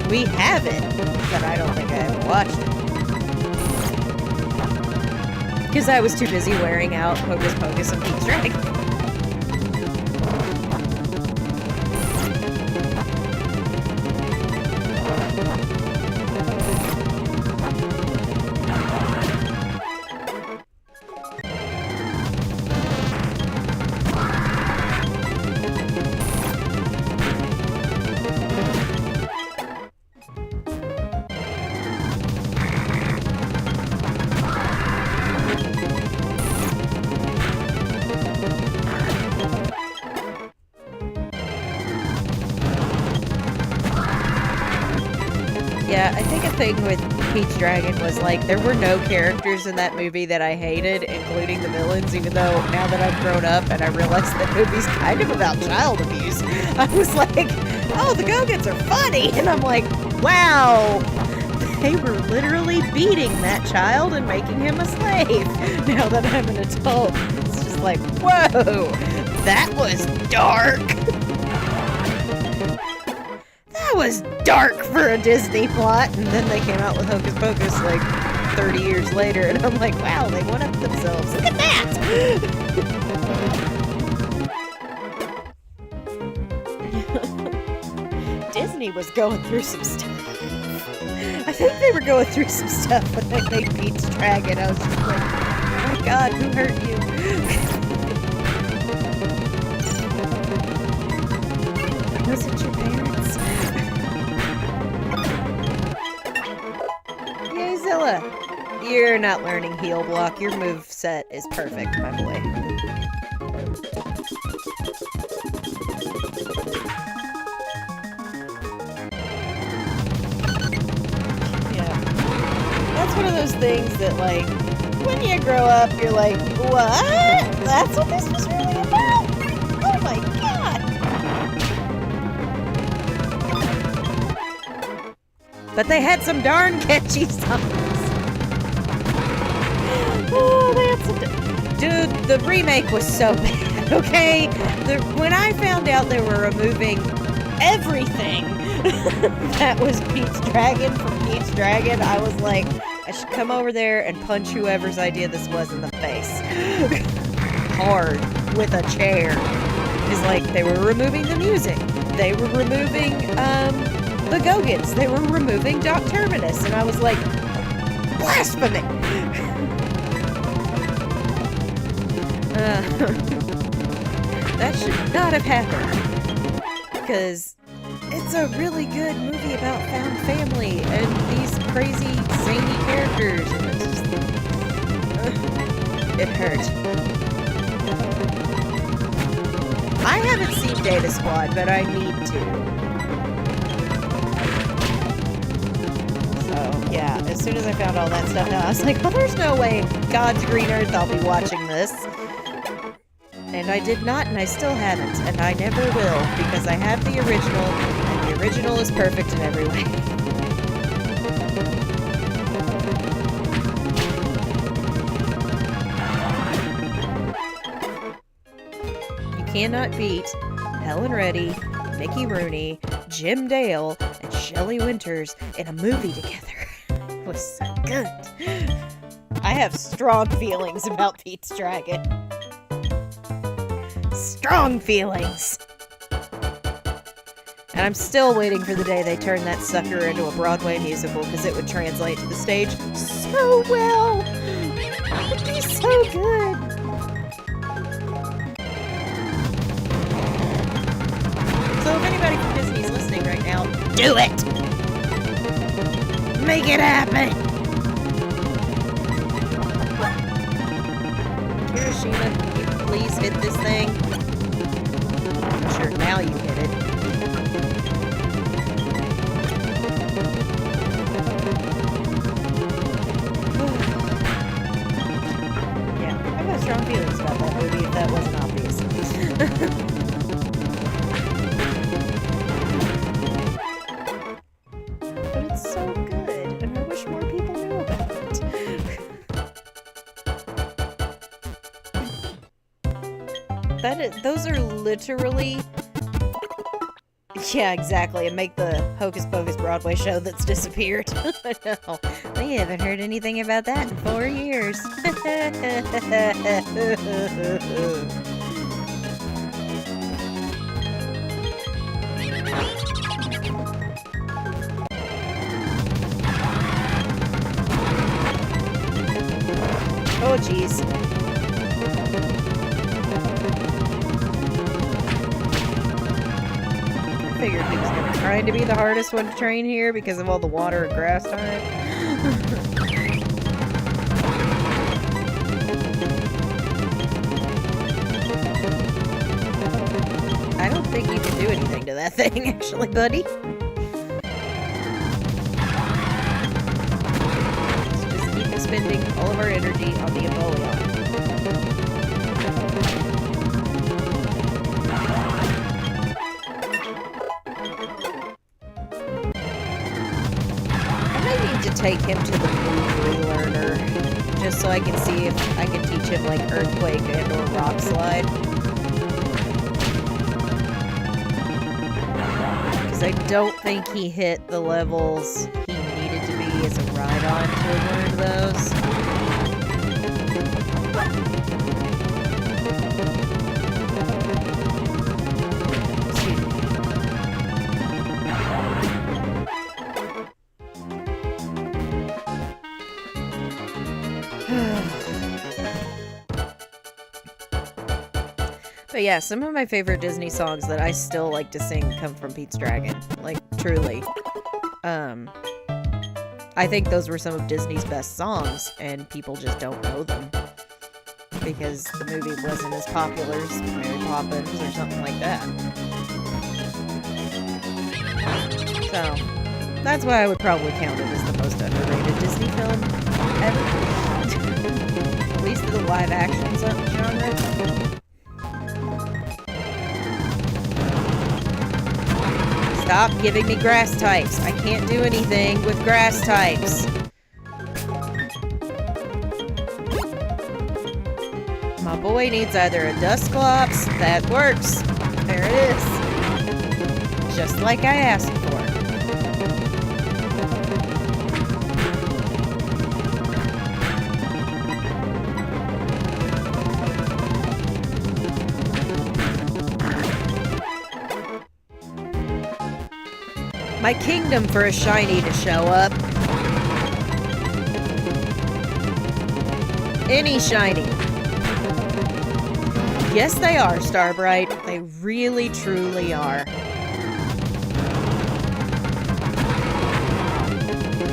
We have it, but I don't think I ever watched it. Because I was too busy wearing out Hocus Pocus and Pete's Dragon. Yeah, I think a thing with Pete's Dragon was, like, there were no characters in that movie that I hated, including the villains, even though now that I've grown up and I realized that movie's kind of about child abuse, I was like, oh, the Go-Gets are funny! And I'm like, wow! They were literally beating that child and making him a slave! Now that I'm an adult, it's just like, whoa! That was dark! That was dark for a Disney plot, and then they came out with Hocus Pocus like 30 years later, and I'm like, wow, they one up themselves. Look at that! Disney was going through some stuff. I think they were going through some stuff when they made Pete's Dragon. I was just like, oh my god, who hurt you? Was it your parents? Yay, Zilla! You're not learning Heal Block. Your move set is perfect, my boy. Yeah. That's one of those things that, like, when you grow up, you're like, what? That's what this was really about? Oh my god! But they had some darn catchy songs. Oh, dude, the remake was so bad, okay? When I found out they were removing everything that was Pete's Dragon from Pete's Dragon, I was like, I should come over there and punch whoever's idea this was in the face. Hard, with a chair. It's like, they were removing the music. They were removing, the Gogans. They were removing Doc Terminus. And I was like, blasphemy! That should not have happened. Because it's a really good movie about found family and these crazy, zany characters. And it's just, it hurt. I haven't seen Data Squad, but I need to. So, yeah, as soon as I found all that stuff out, I was like, well, there's no way in God's green earth I'll be watching this. And I did not, and I still haven't, and I never will, because I have the original, and the original is perfect in every way. You cannot beat Helen Reddy, Mickey Rooney, Jim Dale, and Shelley Winters in a movie together. It was so good. I have strong feelings about Pete's Dragon. Strong feelings. And I'm still waiting for the day they turn that sucker into a Broadway musical, because it would translate to the stage so well. It would be so good. So if anybody from Disney's listening right now, do it! Make it happen! Hiroshima, can you please hit this thing? Sure, now you hit it. Yeah, I've got strong feelings about that movie, if that wasn't obvious. But it's so good, and I wish more people knew about it. Those are literally... Yeah, exactly, and make the Hocus Pocus Broadway show that's disappeared. No, we haven't heard anything about that in 4 years. Oh, jeez. I figured he was going to try to be the hardest one to train here because of all the water and grass time. I don't think you can do anything to that thing, actually, buddy. Let's just keep expending all of our energy on the Emolion. Take him to the Moon Relearner just so I can see if I can teach him like Earthquake and or Rock Slide. Because I don't think he hit the levels he needed to be as a ride-on to have learned those. But yeah, some of my favorite Disney songs that I still like to sing come from Pete's Dragon. Like, truly. I think those were some of Disney's best songs, and people just don't know them. Because the movie wasn't as popular as Mary Poppins or something like that. So, that's why I would probably count it as the most underrated Disney film ever. At least in the live-action genre. Stop giving me grass types. I can't do anything with grass types. My boy needs either a Dusclops, that works. There it is. Just like I asked for. My kingdom for a shiny to show up. Any shiny. Yes, they are, Starbright. They really, truly are.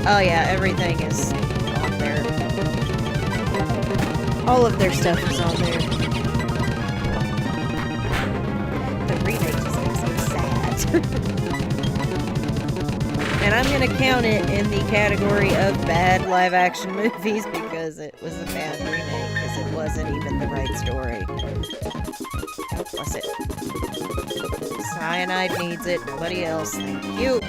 Oh yeah, everything is on there. All of their stuff is on there. The remake just makes me sad. And I'm gonna count it in the category of bad live-action movies because it was a bad remake, because it wasn't even the right story. Oh, plus it. Cyanide needs it, nobody else. Thank you.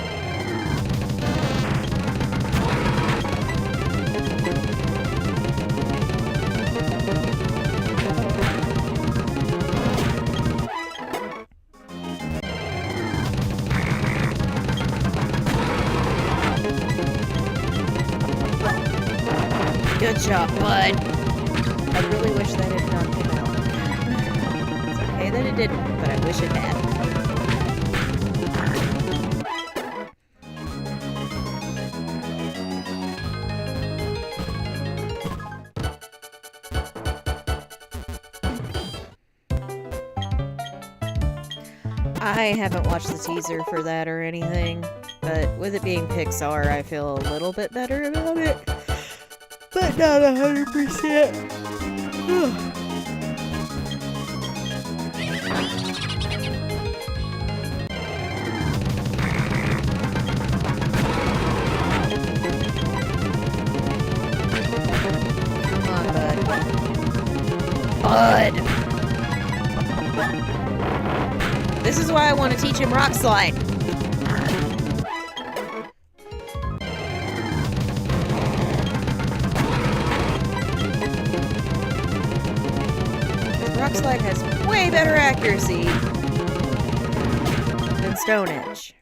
Good job, bud. I really wish that it knocked him out. It's okay that it didn't, but I wish it had. I haven't watched the teaser for that or anything, but with it being Pixar, I feel a little bit better about it. But not 100%. Come on, bud. Bud! This is why I want to teach him Rock Slide. Rock Slide has way better accuracy than Stone Edge.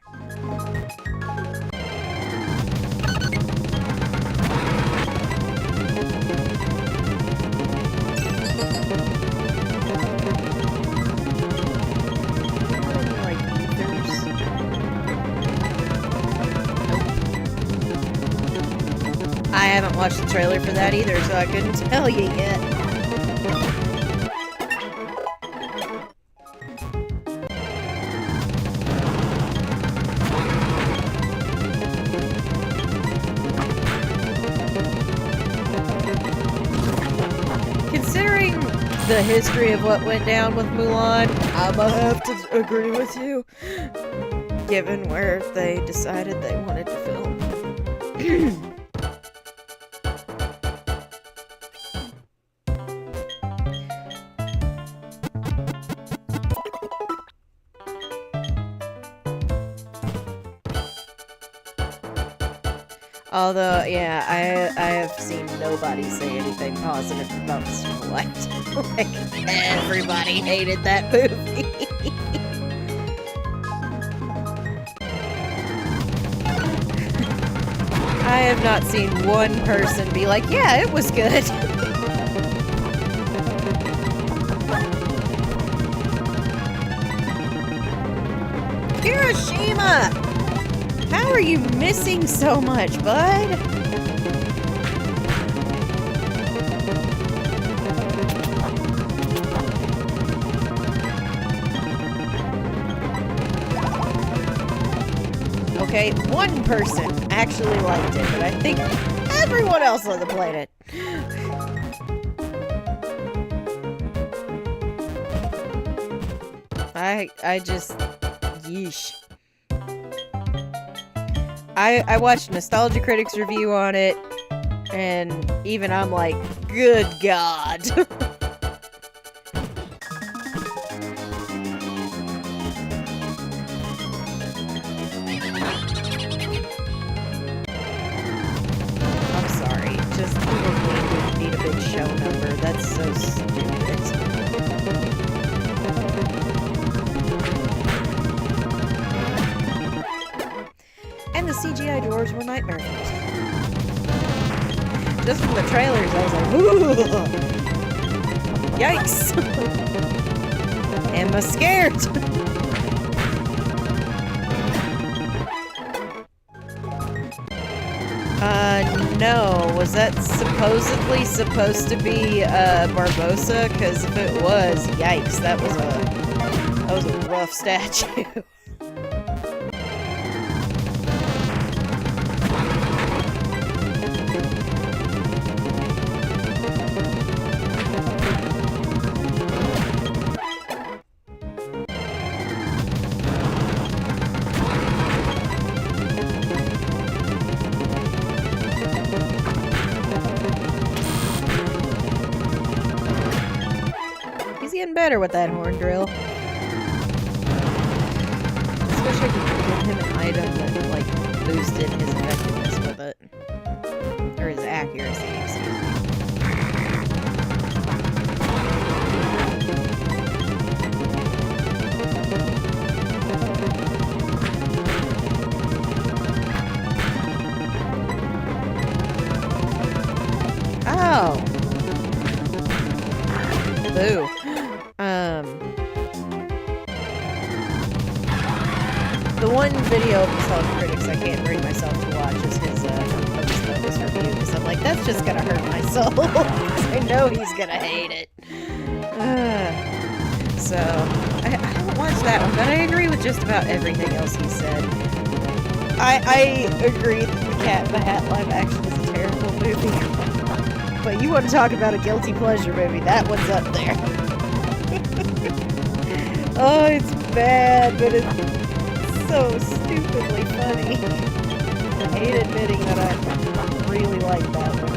I haven't watched the trailer for that either, so I couldn't tell you yet. Considering the history of what went down with Mulan, I'ma have to agree with you, given where they decided they wanted to film. Although, yeah, I have seen nobody say anything positive about Snow White. Like, everybody hated that movie. I have not seen one person be like, yeah, it was good. Hiroshima! How are you missing so much, bud? Okay, one person actually liked it, but I think everyone else on the planet. I just... yeesh. I watched Nostalgia Critic's review on it, and even I'm like, good God. I'm sorry, just people need a big show number. That's so stupid. the CGI dwarves were nightmare fuel. Just from the trailers, I was like, ooh! Yikes! Am I scared? No. Was that supposedly supposed to be, Barbossa? Because if it was, yikes, that was a rough statue. Getting better with that horn drill. Just wish I could give him an item that, like, boosted his effectiveness with it. Or his accuracy, excuse me. Oh! Boo. The one video of the Song Critics I can't bring myself to watch is his Hocus Pocus review, because I'm like, that's just gonna hurt my soul. I know he's gonna hate it. So, I haven't watched that one, but I agree with just about everything else he said. I agree that the Cat in the Hat live action is a terrible movie. But you want to talk about a guilty pleasure movie, that one's up there. Oh, it's bad, but it's so stupidly funny. I hate admitting that I really like that one,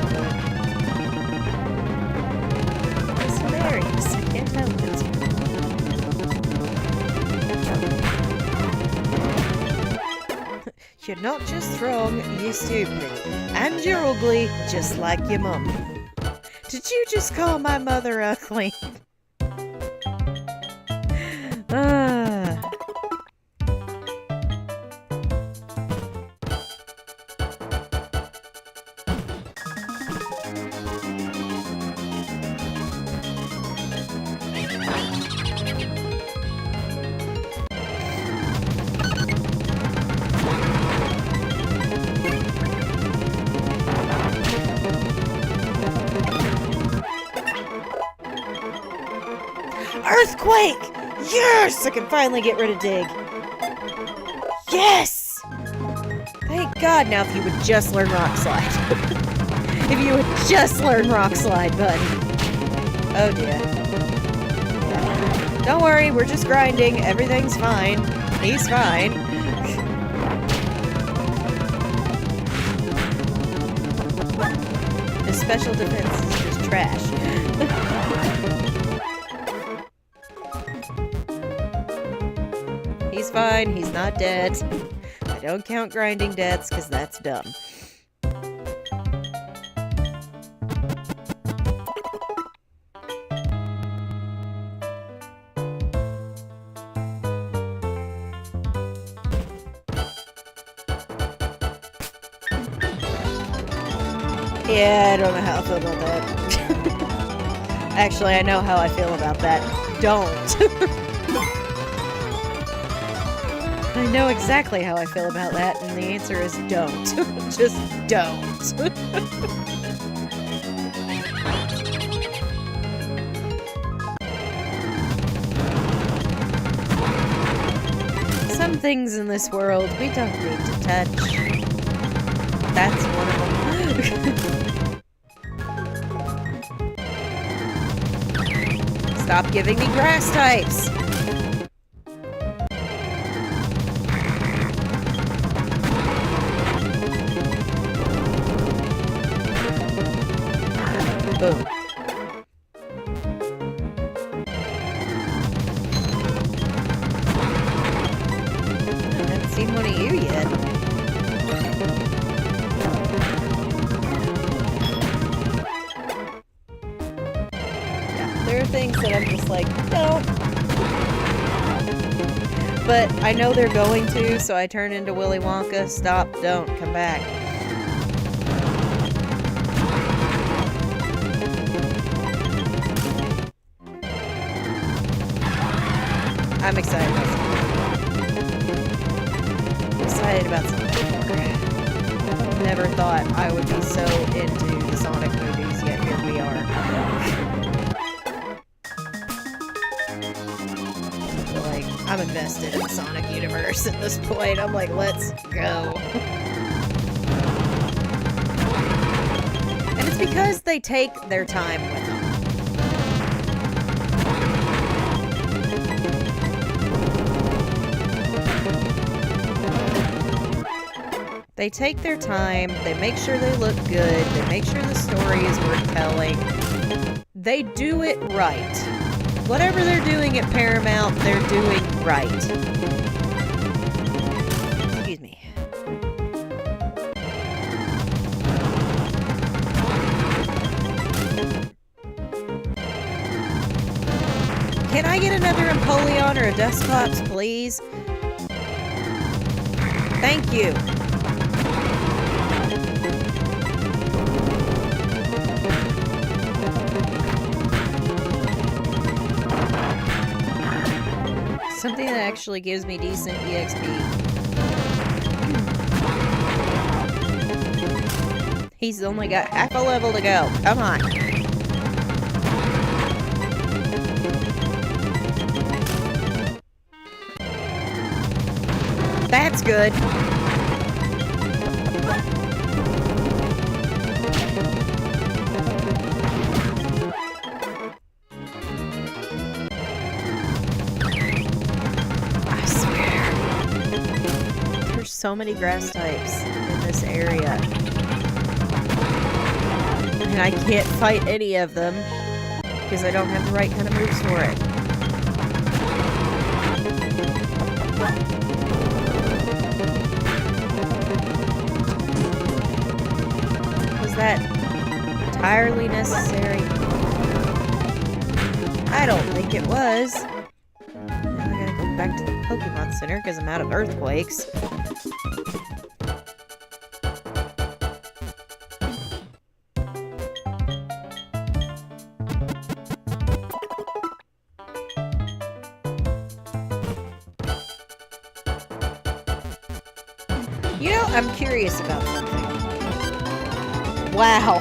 but it's hilarious. I can't help it. You're not just wrong, you're stupid. And you're ugly, just like your mum. Did you just call my mother ugly? Earthquake! Yes! I can finally get rid of Dig. Yes! Thank God, now if you would just learn Rock Slide. If you would just learn Rock Slide, buddy. Oh dear. Yeah. Don't worry, we're just grinding. Everything's fine. He's fine. His special defense is just trash. He's fine, he's not dead. I don't count grinding deaths, because that's dumb. Yeah, I don't know how I feel about that. Actually, I know how I feel about that. Don't. I know exactly how I feel about that, and the answer is don't. Just don't. Some things in this world we don't need to touch. That's one of them. Stop giving me grass types! Boom. I haven't seen one of you yet. Yeah, there are things that I'm just like, no. But I know they're going to, so I turn into Willy Wonka. Stop, don't, come back. I'm excited about something. I'm excited about something more. Never thought I would be so into the Sonic movies, yet here we are. Like, I'm invested in the Sonic universe at this point. I'm like, let's go. And it's because they take their time with them. They take their time, they make sure they look good, they make sure the story is worth telling. They do it right. Whatever they're doing at Paramount, they're doing right. Excuse me. Can I get another Empoleon or a Dusclops, please? Thank you. Something that actually gives me decent EXP. He's only got half a level to go. Come on. That's good. So many grass types in this area, and I can't fight any of them because I don't have the right kind of moves for it. Was that entirely necessary? I don't think it was. Now I gotta go back to the Pokemon Center because I'm out of earthquakes. You know, I'm curious about something. Wow.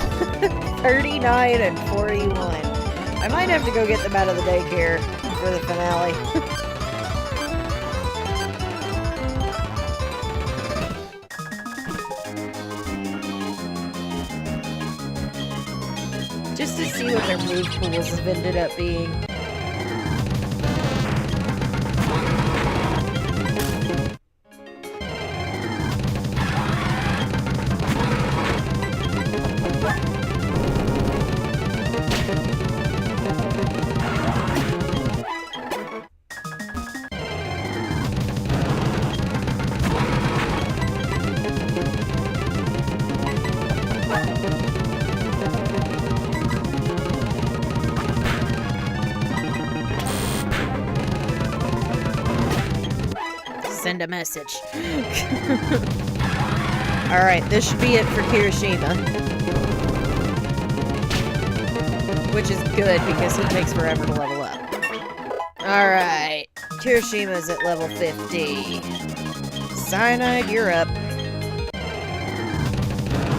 39 and 41. I might have to go get them out of the daycare for the finale. Just to see what their move pools have ended up being. Send a message. Alright, this should be it for Kirishima. Which is good because he takes forever to level up. Alright, Kirishima's at level 50. Cyanide, you're up.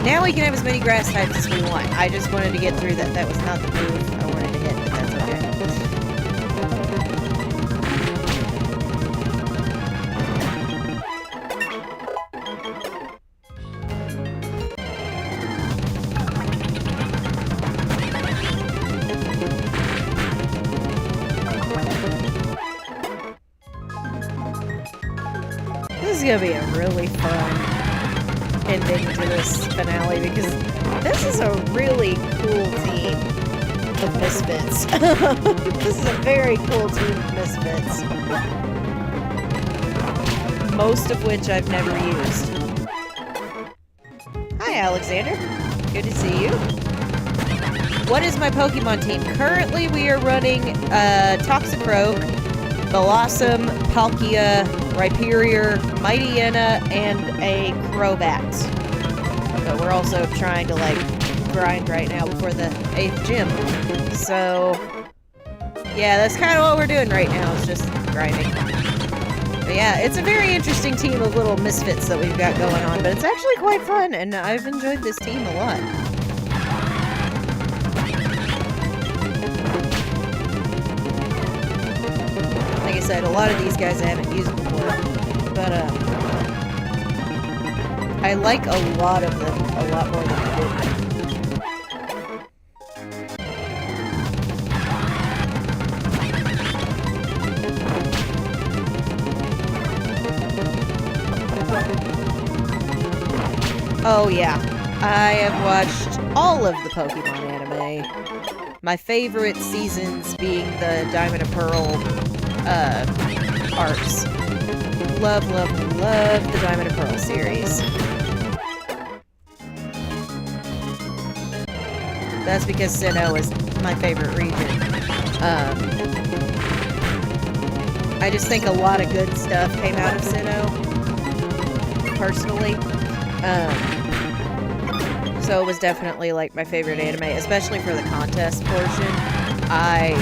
Now we can have as many grass types as we want. I just wanted to get through that. That was not the move I wanted to hit, but that's okay. This is gonna be a really fun ending to this finale because this is a really cool team of misfits. This is a very cool team of misfits. Most of which I've never used. Hi, Alexander. Good to see you. What is my Pokemon team? Currently, we are running Toxicroak, Blossom, Palkia, Rhyperior, Mightyena, and a Crobat. But we're also trying to, like, grind right now before the 8th gym. So, yeah, that's kind of what we're doing right now, is just grinding. But yeah, it's a very interesting team of little misfits that we've got going on, but it's actually quite fun, and I've enjoyed this team a lot. Like I said, a lot of these guys I haven't used before, but I like a lot of them a lot more than I did. Oh yeah, I have watched all of the Pokemon anime. My favorite seasons being the Diamond and Pearl arcs. Love, love, love the Diamond and Pearl series. That's because Sinnoh is my favorite region. I just think a lot of good stuff came out of Sinnoh, personally. So it was definitely, like, my favorite anime, especially for the contest portion. I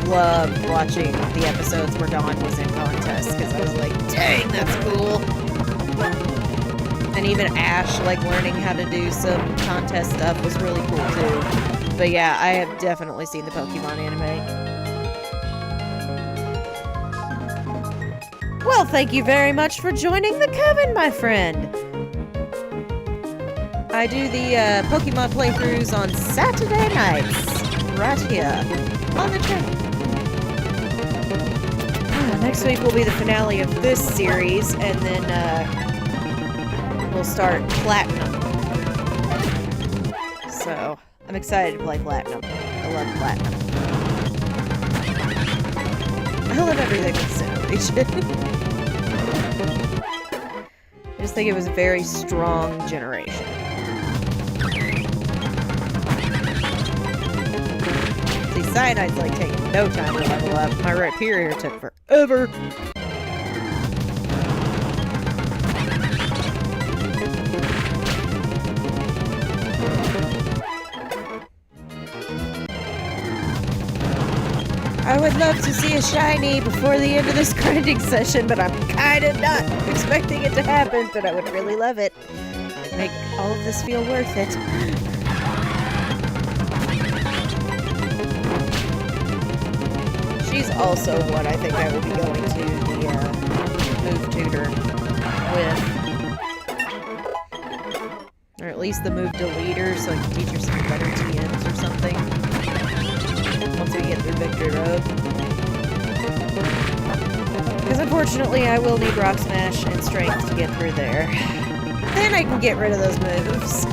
loved watching the episodes where Dawn was in contests, because I was like, dang, that's cool. And even Ash, like, learning how to do some contest stuff was really cool, too. But yeah, I have definitely seen the Pokemon anime. Well, thank you very much for joining the coven, my friend. I do the Pokemon playthroughs on Saturday nights, right here, on the channel. Next week will be the finale of this series, and then we'll start Platinum. So, I'm excited to play Platinum. I love Platinum. I love everything with Sinnoh region. I just think it was a very strong generation. See, Cyanide's like taking no time to level up. My Rhyperior took forever. I would love to see a shiny before the end of this grinding session, but I'm kinda not expecting it to happen, but I would really love it. It'd make all of this feel worth it. She's also what I think I will be going to the move tutor with. Or at least the move deleter, so I can teach her some better TMs or something. Once we get through Victory Road. Because unfortunately I will need Rock Smash and Strength to get through there. Then I can get rid of those moves.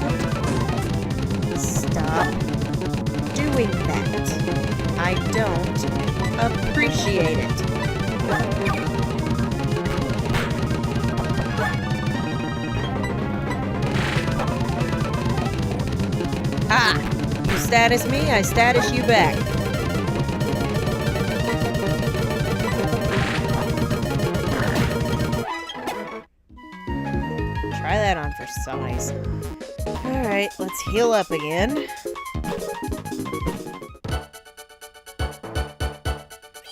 Stop doing that. I don't appreciate it. Ah! You status me, I status you back. Try that on for size. Alright, let's heal up again.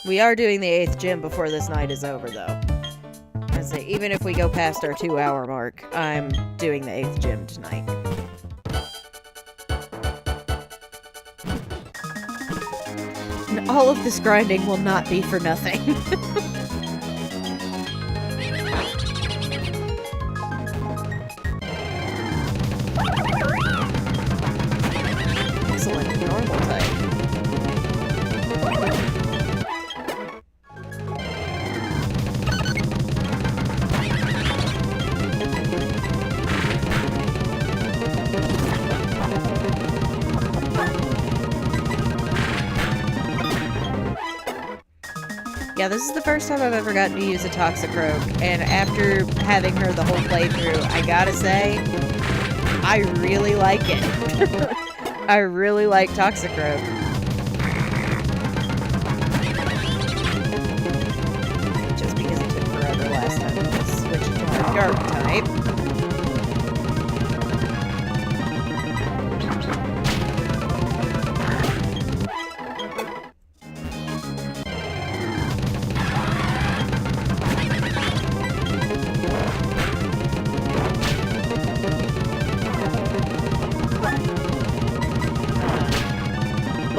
We are doing the 8th gym before this night is over, though. I say, even if we go past our 2-hour mark, I'm doing the 8th gym tonight. And all of this grinding will not be for nothing. Excellent normal type. Yeah, this is the first time I've ever gotten to use a Toxicroak, and after having her the whole playthrough, I gotta say, I really like it. I really like Toxicroak.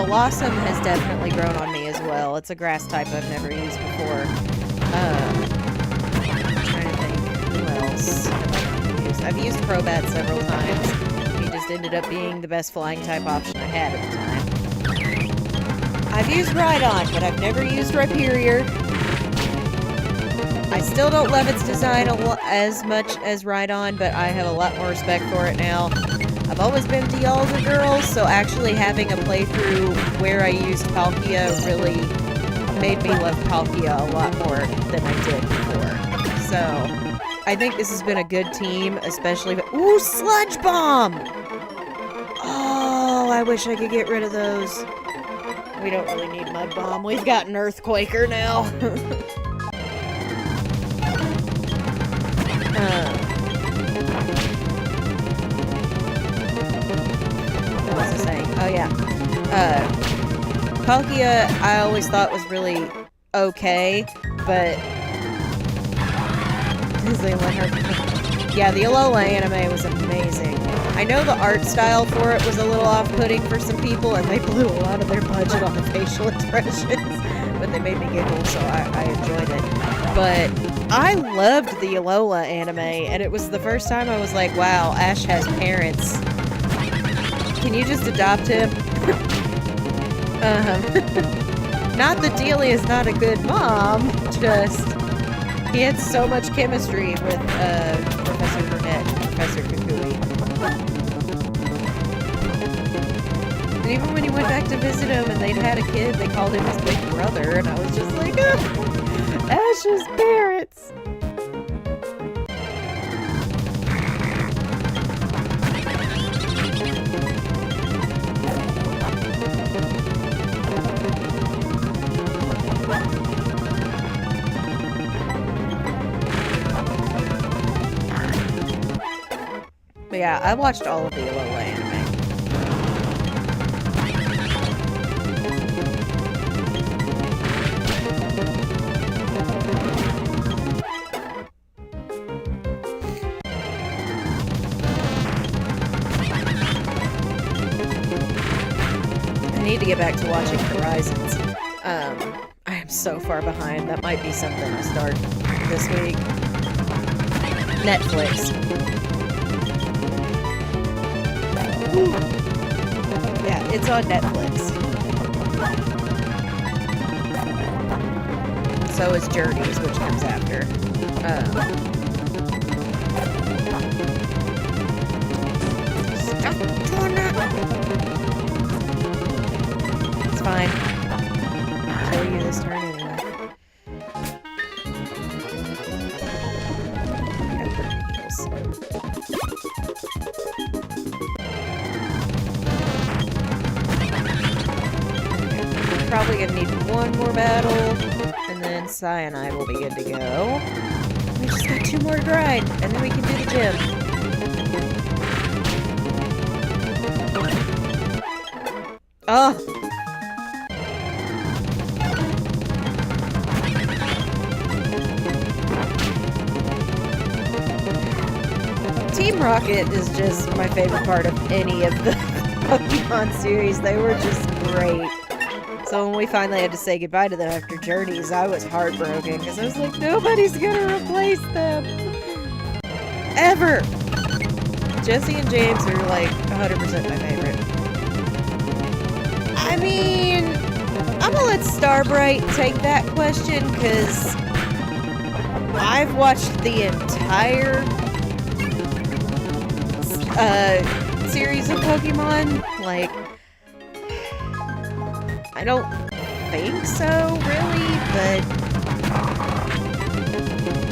Blossom has definitely grown on me as well. It's a grass type I've never used before. I'm trying to think who else have I used. I've used Crobat several times. He just ended up being the best flying type option I had at the time. I've used Rhydon, but I've never used Rhyperior. I still don't love its design as much as Rhydon, but I have a lot more respect for it now. I've always been Dialga girl, so actually having a playthrough where I used Palkia really made me love Palkia a lot more than I did before. So, I think this has been a good team, especially... Ooh, Sludge Bomb! Oh, I wish I could get rid of those. We don't really need Mud Bomb. We've got an Earthquaker now. What was I saying? Oh, yeah. Palkia, I always thought was really okay, but... Yeah, the Alola anime was amazing. I know the art style for it was a little off-putting for some people, and they blew a lot of their budget on the facial expressions, but they made me giggle, so I enjoyed it. But I loved the Alola anime, and it was the first time I was like, wow, Ash has parents. Can you just adopt him? Not that Delia is not a good mom, just... He had so much chemistry with Professor Burnett and Professor Kukui. And even when he went back to visit him and they'd had a kid, they called him his big brother, and I was just like, oh, Ash's parents! But yeah, I watched all of the Alola anime. I need to get back to watching Horizons. I am so far behind. That might be something I start this week. Netflix. Yeah, it's on Netflix. So is Journeys, which comes after. Stop doing that! It's fine. I'll kill you this turn anyway. Probably gonna need one more battle, and then Cyanide will be good to go. We just got 2 more to grind, and then we can do the gym. Oh! Team Rocket is just my favorite part of any of the Pokemon series. They were just great. So when we finally had to say goodbye to them after Journeys, I was heartbroken because I was like, nobody's gonna replace them. Ever! Jesse and James are like 100% my favorite. I mean, I'm gonna let Starbright take that question because I've watched the entire series of Pokemon. Like, I don't think so, really, but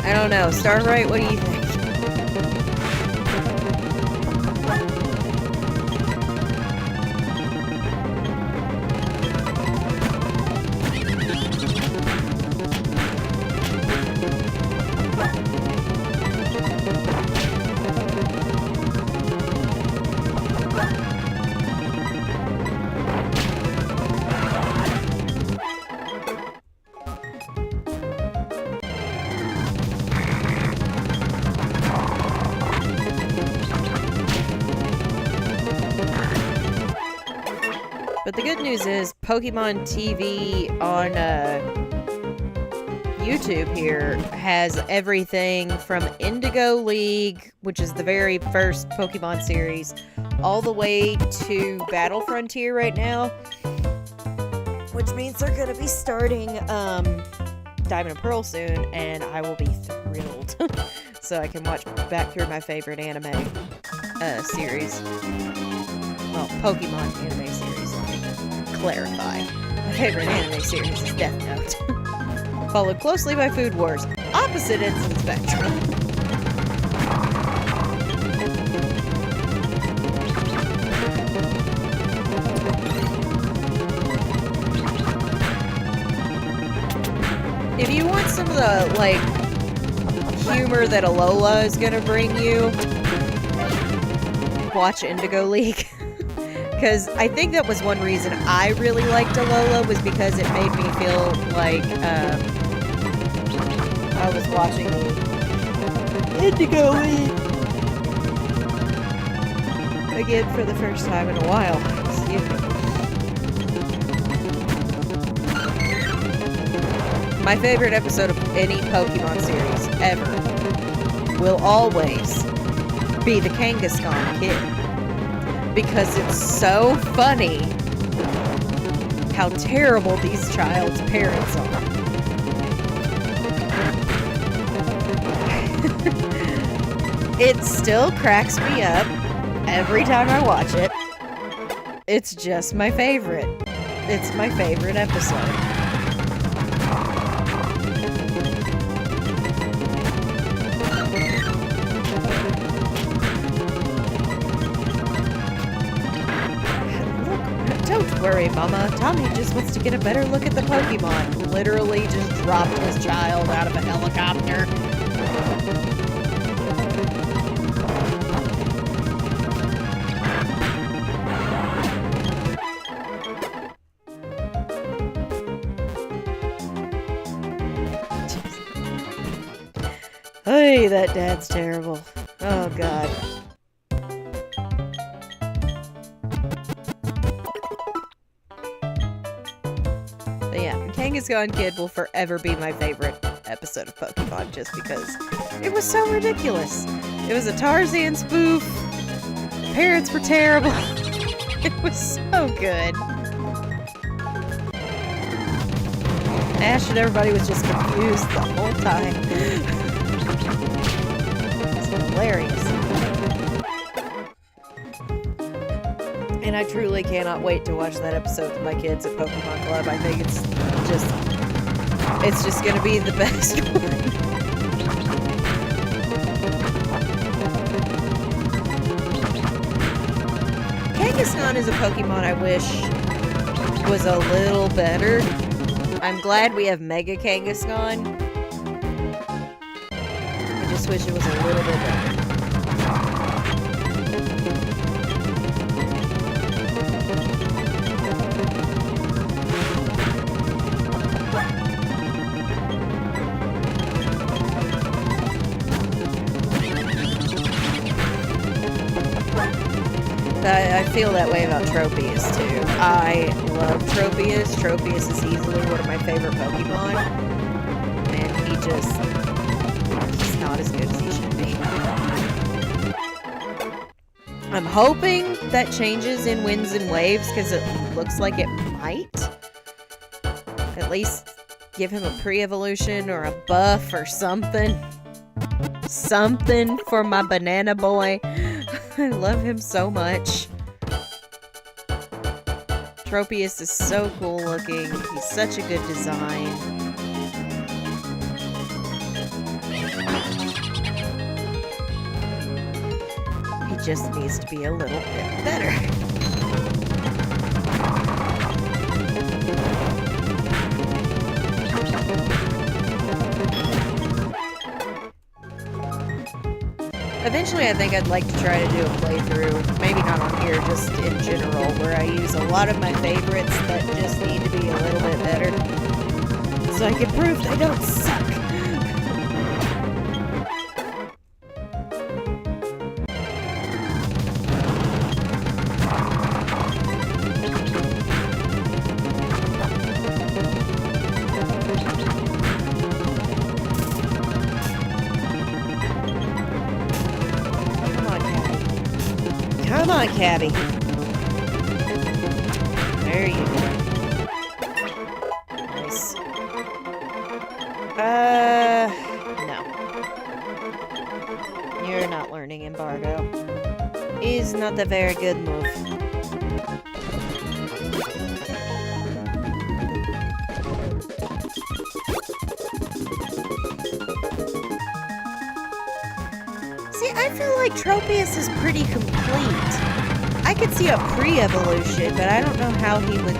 I don't know. Starbright, what do you think? But the good news is Pokemon TV on YouTube here has everything from Indigo League, which is the very first Pokemon series, all the way to Battle Frontier right now, which means they're going to be starting Diamond and Pearl soon, and I will be thrilled. So I can watch back through my favorite anime series. Well, Pokemon anime series, let me clarify. My favorite anime series is Death Note. Followed closely by Food Wars. Opposite ends of the spectrum. If you want some of the, like, humor that Alola is gonna bring you, watch Indigo League. Because I think that was one reason I really liked Alola, was because it made me feel like I was watching Indigo League again for the first time in a while. Excuse me. My favorite episode of any Pokemon series ever will always be the Kangaskhan kid. Because it's so funny how terrible these child's parents are. It still cracks me up every time I watch it. It's just my favorite. It's my favorite episode. Don't worry, Mama. Tommy just wants to get a better look at the Pokemon. Literally just dropped his child out of a helicopter. Hey, that dad's terrible. Oh, God. But yeah, Kangaskhan Kid will forever be my favorite episode of Pokemon, just because it was so ridiculous. It was a Tarzan spoof. The parents were terrible. It was so good. Ash and everybody was just confused the whole time. It's hilarious. And I truly cannot wait to watch that episode with my kids at Pokemon Club. I think it's just gonna be the best one. Kangaskhan is a Pokemon I wish was a little better. I'm glad we have Mega Kangaskhan. I just wish it was a little bit better. I feel that way about Tropius, too. I love Tropius. Tropius is easily one of my favorite Pokemon. And he's not as good as he should be. I'm hoping that changes in Winds and Waves, because it looks like it might. At least give him a pre-evolution or a buff or something. Something for my banana boy. I love him so much. Tropius is so cool looking. He's such a good design. He just needs to be a little bit better. Eventually, I think I'd like to try to do a playthrough, maybe not on here, just in general, where I use a lot of my favorites that just need to be a little bit better, so I can prove they don't suck. on, Cabby. There you go. Nice. No. You're not learning embargo. Is not a very good move. See, I feel like Tropius is pretty complete. I could see a pre-evolution, but I don't know how he would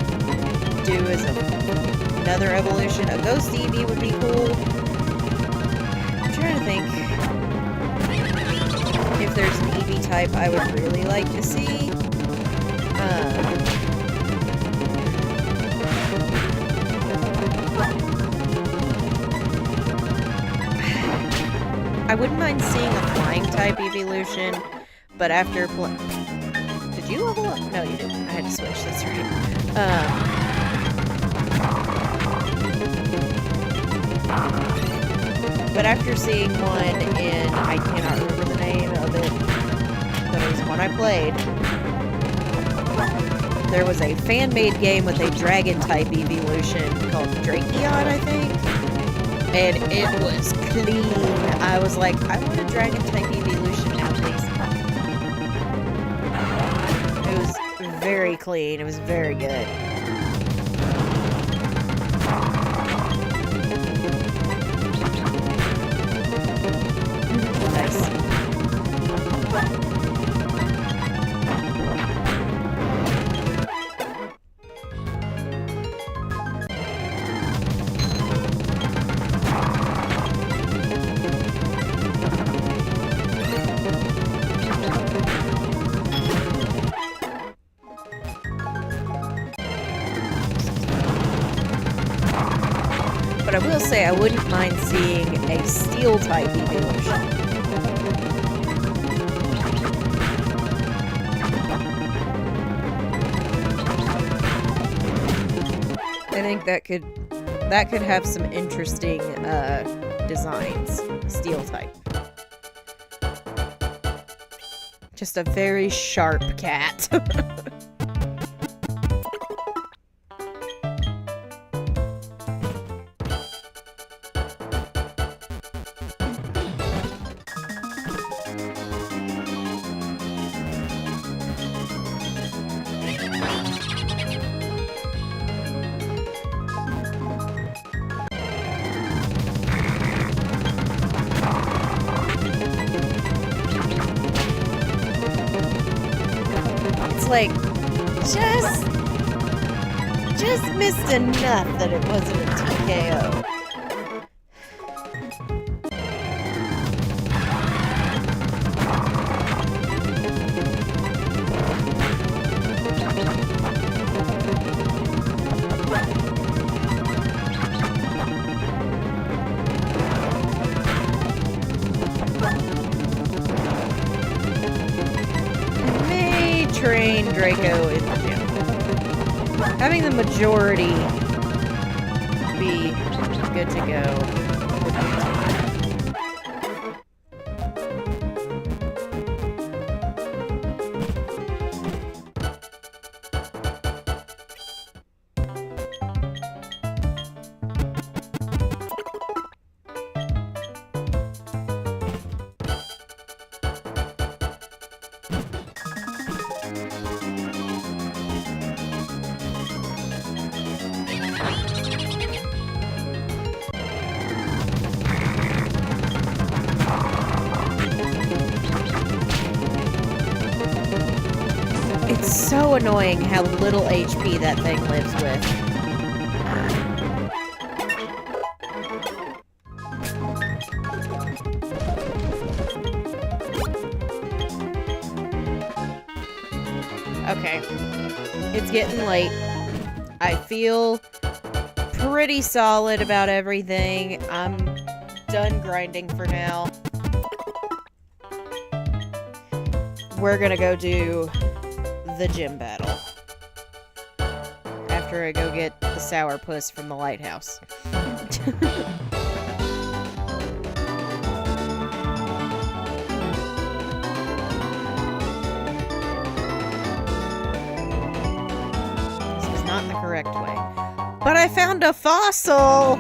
do as another evolution. A Ghost Eevee would be cool. I'm trying to think if there's an Eevee type I would really like to see. I wouldn't mind seeing a flying type evolution, but after did you level up? No, you didn't. I had to switch, that's right. But after seeing one in, I cannot remember the name of it, but it was one I played. There was a fan-made game with a dragon type evolution called Drakeon, I think. And it was clean. I was like, I want a dragon type evolution now, please. It was very clean. It was very good. Nice. But I will say I wouldn't mind seeing a steel type evolution. I think that could have some interesting designs. Steel type. Just a very sharp cat. Like, just missed enough that it wasn't a TKO. Train Draco in the gym. Having the majority be good to go would be It's so annoying how little HP that thing lives with. Okay. It's getting late. I feel pretty solid about everything. I'm done grinding for now. We're gonna go do the gym battle after I go get the sourpuss from the lighthouse. not the correct way. But I found a fossil!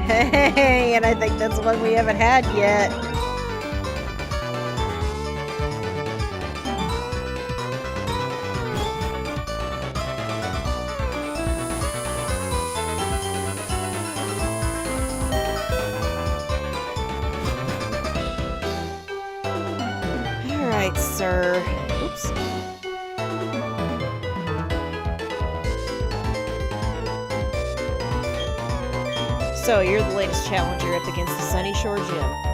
Hey, and I think that's one we haven't had yet. Alright, sir. Oops. So, you're the latest challenger up against the Sunny Shore Gym.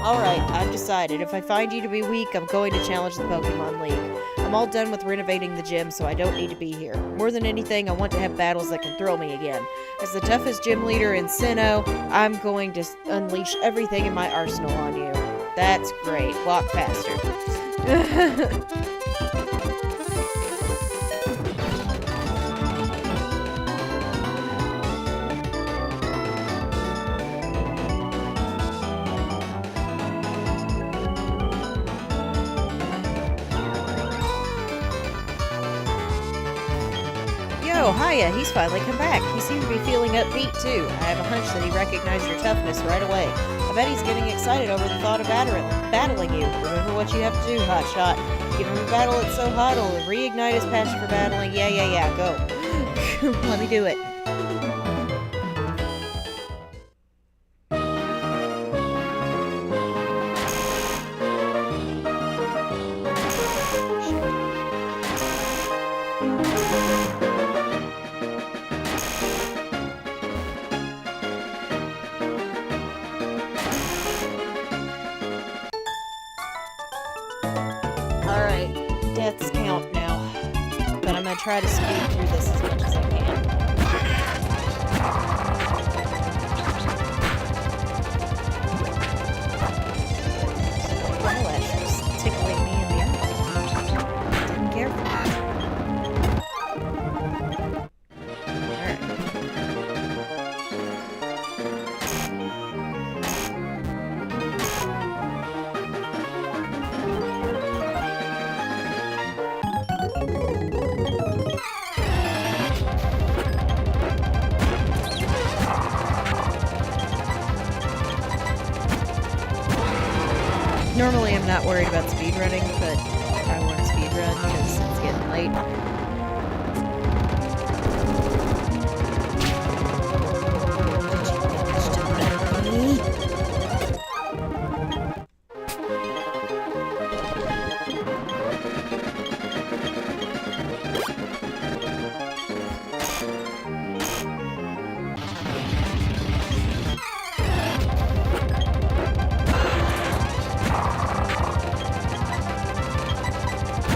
Alright, I've decided. If I find you to be weak, I'm going to challenge the Pokemon League. I'm all done with renovating the gym, so I don't need to be here. More than anything, I want to have battles that can thrill me again. As the toughest gym leader in Sinnoh, I'm going to unleash everything in my arsenal on you. That's great. Walk faster. Oh, hiya, he's finally come back. He seemed to be feeling upbeat, too. I have a hunch that he recognized your toughness right away. I bet he's getting excited over the thought of battling you. Remember what you have to do, hotshot. Give him a battle that's so hot it'll reignite his passion for battling. Yeah, go. Let me do it. Alright, deaths count now. But I'm gonna try to speed through this as much as I can. Eyelash was tickling me in the eye. Didn't care for that. Normally I'm not worried about speedrunning, but I want to speedrun because it's getting late.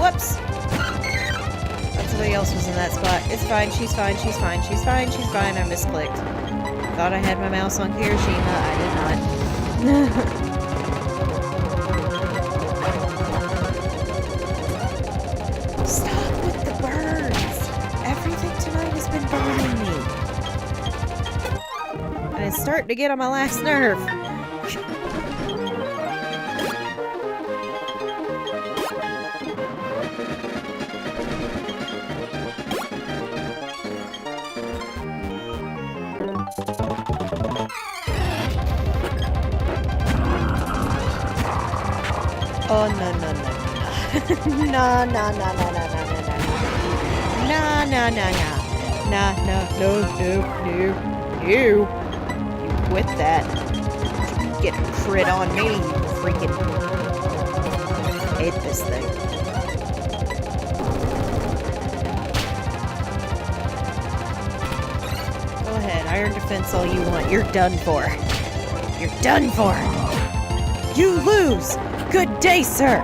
Whoops! Thought somebody else was in that spot. It's fine, she's fine. I misclicked. Thought I had my mouse on Kirishima. I did not. Stop with the birds! Everything tonight has been burning me. And it's starting to get on my last nerve. Oh, no. No. You quit that. Get a crit on me, you freaking... hate this thing. Go ahead, iron defense all you want. You're done for. You're done for. You lose! Good day, sir!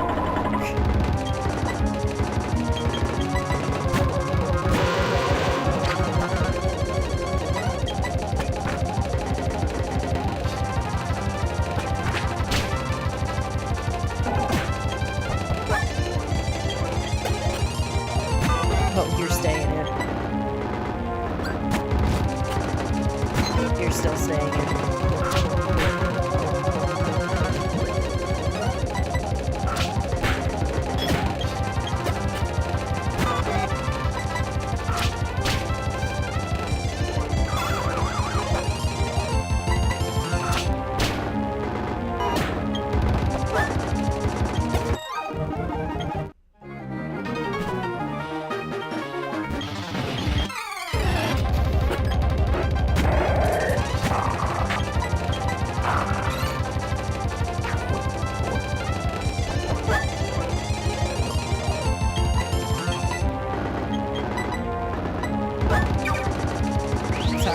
Oh, you're staying in. You're still staying in.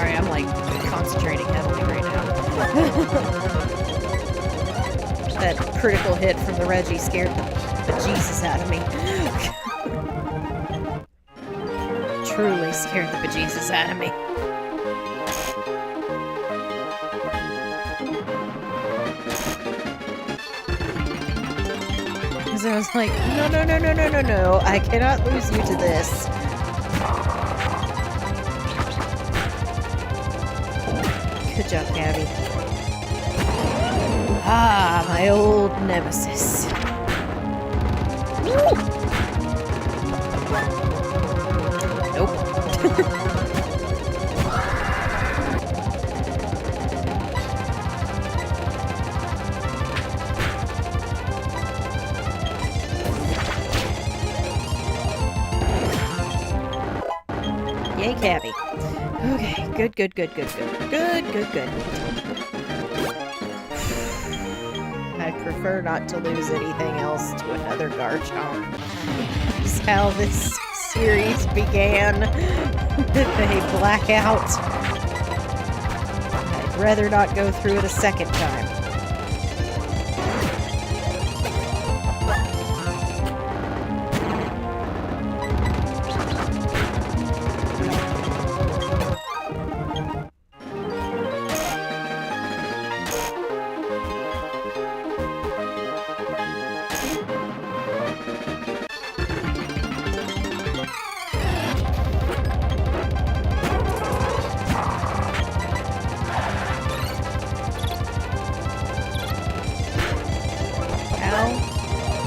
Sorry, I'm like concentrating heavily right now. That critical hit from the Reggie scared the bejesus out of me. Truly scared the bejesus out of me. Because I was like, no, I cannot lose you to this. Good job, Gabby. Ah, my old nemesis. Woo! Nope. Yay, Cabby. Okay, good. I'd prefer not to lose anything else to another Garchomp. That's how this series began. A blackout. I'd rather not go through it a second time.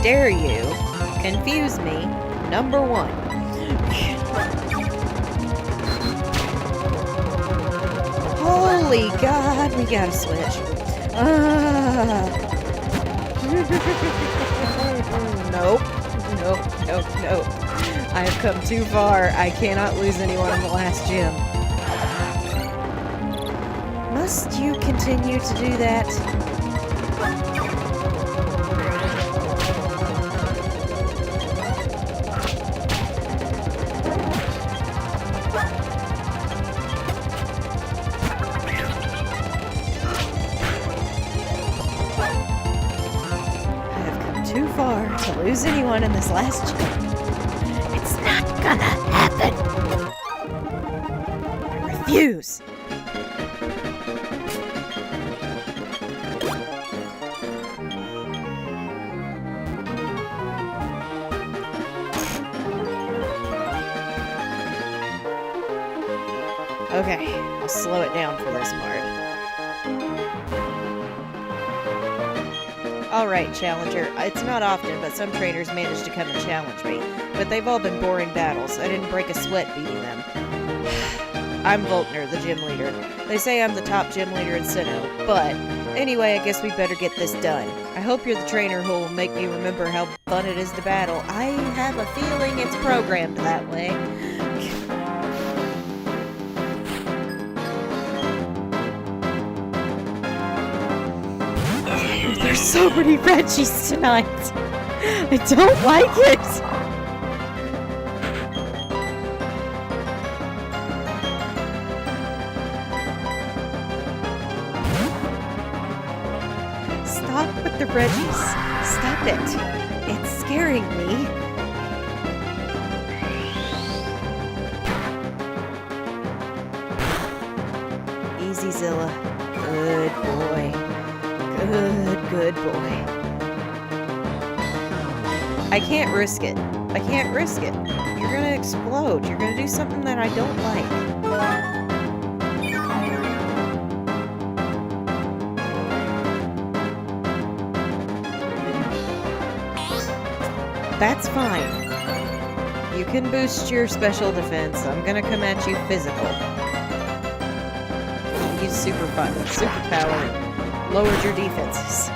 Dare you confuse me, number one. Holy God, we gotta switch. Nope. I have come too far. I cannot lose anyone in the last gym. Must you continue to do that? Too far to lose anyone in this last gym. It's not gonna happen. I refuse. Okay, I'll slow it down for this part. Alright, Challenger. It's not often, but some trainers manage to come and challenge me. But they've all been boring battles. I didn't break a sweat beating them. I'm Voltner, the gym leader. They say I'm the top gym leader in Sinnoh. But, anyway, I guess we better get this done. I hope you're the trainer who will make me remember how fun it is to battle. I have a feeling it's programmed that way. There's so many Reggies tonight. I don't like it. Stop with the Reggies. Stop it. It's scaring me. Easy, Zilla. Good boy. Good boy. I can't risk it. You're gonna explode. You're gonna do something that I don't like. That's fine. You can boost your special defense. I'm gonna come at you physical. Use superpower. Lowered your defenses.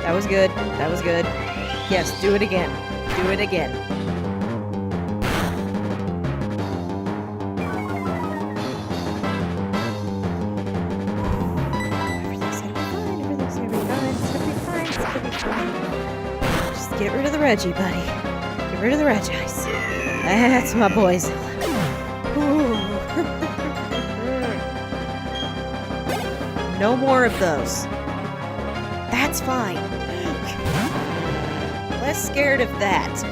That was good. Yes, do it again. Everything's gonna be fine. Just get rid of the Reggie, buddy. Get rid of the red dice. That's my boys. Ooh. No more of those. That's fine. Less scared of that.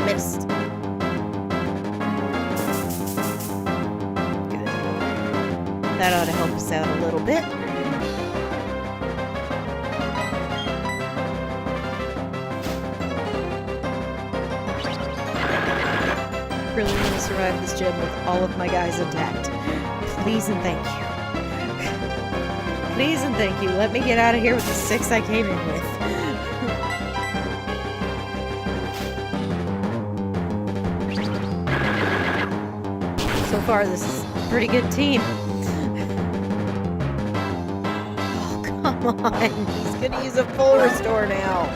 Missed. Good. That ought to help us out a little bit. Really want to survive this gym with all of my guys intact. Please and thank you. Please and thank you. Let me get out of here with the 6 I came in with. So far, this is a pretty good team. Oh, come on. He's gonna use a full restore now.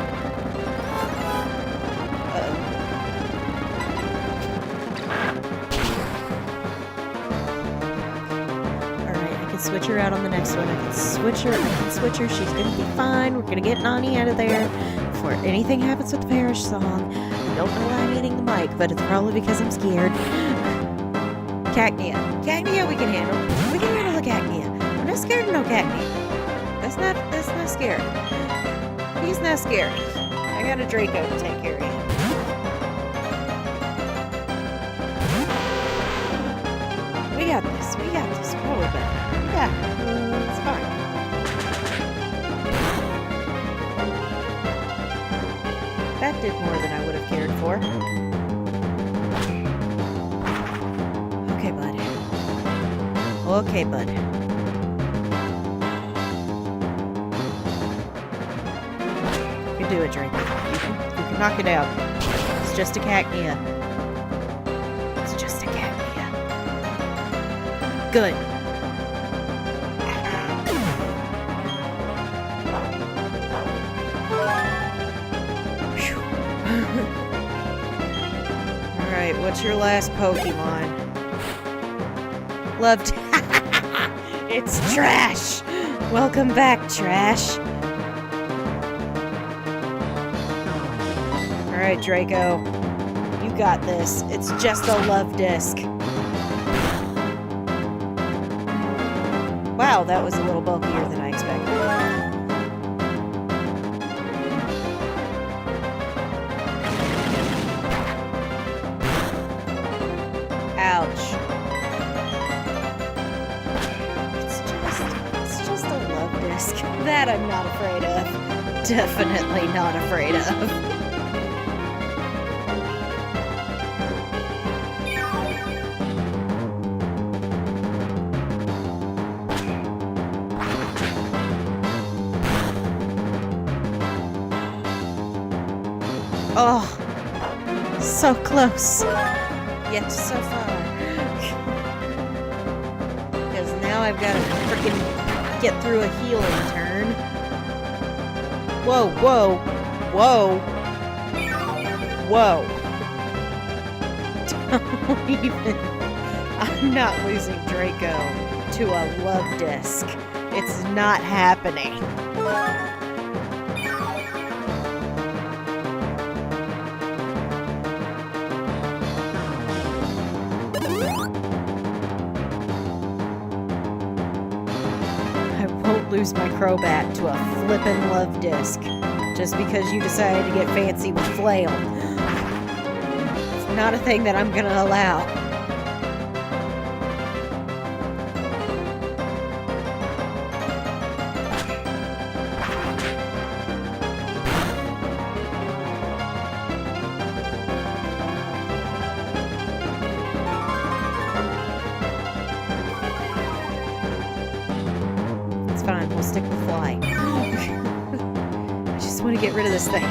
Alright, I can switch her out on the next one. I can switch her. She's gonna be fine. We're gonna get Nani out of there before anything happens with the Parish song. I don't know why I'm eating the mic, but it's probably because I'm scared. Cacnea. Cacnea we can handle. We can handle the Cacnea. I'm not scared of no Cacnea. That's not scary. He's not scary. I got a Draco to take care of him. We got this. Probably better. Yeah, it's fine. That did more than I would have cared for. Okay, bud. You can do it, Drake. You can knock it out. It's just a Cacnea. It's just a Cacnea. Good. Alright, what's your last Pokemon? Loved. It's Trash! Welcome back, Trash. Alright, Draco. You got this. It's just a love disc. Wow, that was a little bulkier than I expected. Ouch. That I'm not afraid of. Definitely not afraid of. Oh, so close. Yet so far. Because now I've got to freaking get through a healing turn. Whoa, whoa, whoa. Whoa. Don't even. I'm not losing Draco to a love disc. It's not happening. Lose my Crobat to a flippin' love disc just because you decided to get fancy with Flail. It's not a thing that I'm gonna allow. Fine, we'll stick with Fly. I just want to get rid of this thing.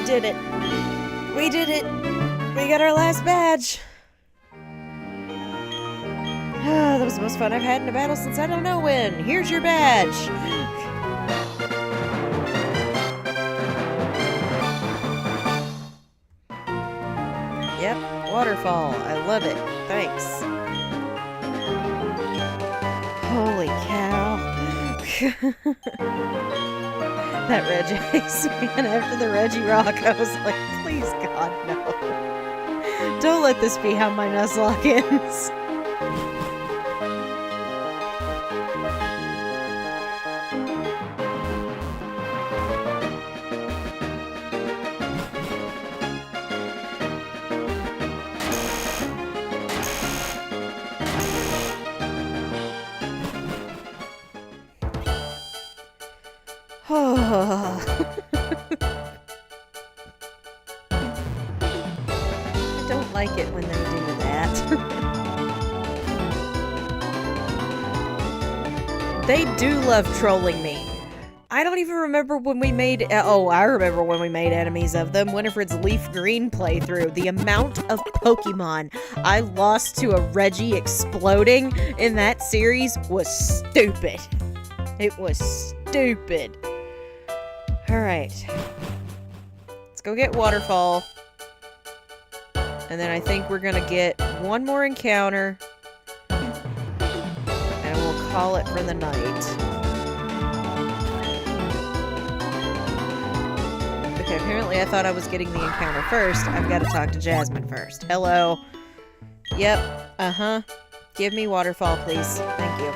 We did it. We did it. We got our last badge. Ah, that was the most fun I've had in a battle since I don't know when. Here's your badge. Yep, waterfall. I love it. Thanks. Holy cow. That Regice, man, after the Reggie Rock, I was like, please, God, no. Don't let this be how my Nuzlocke ends. I don't like it when they do that. They do love trolling me. I don't even remember when we made... Oh, I remember when we made enemies of them. Winifred's Leaf Green playthrough. The amount of Pokemon I lost to a Reggie exploding in that series was stupid. It was stupid. Alright. Let's go get Waterfall. And then I think we're gonna get one more encounter. And we'll call it for the night. Okay, apparently I thought I was getting the encounter first. I've got to talk to Jasmine first. Hello. Yep. Uh-huh. Give me Waterfall, please. Thank you.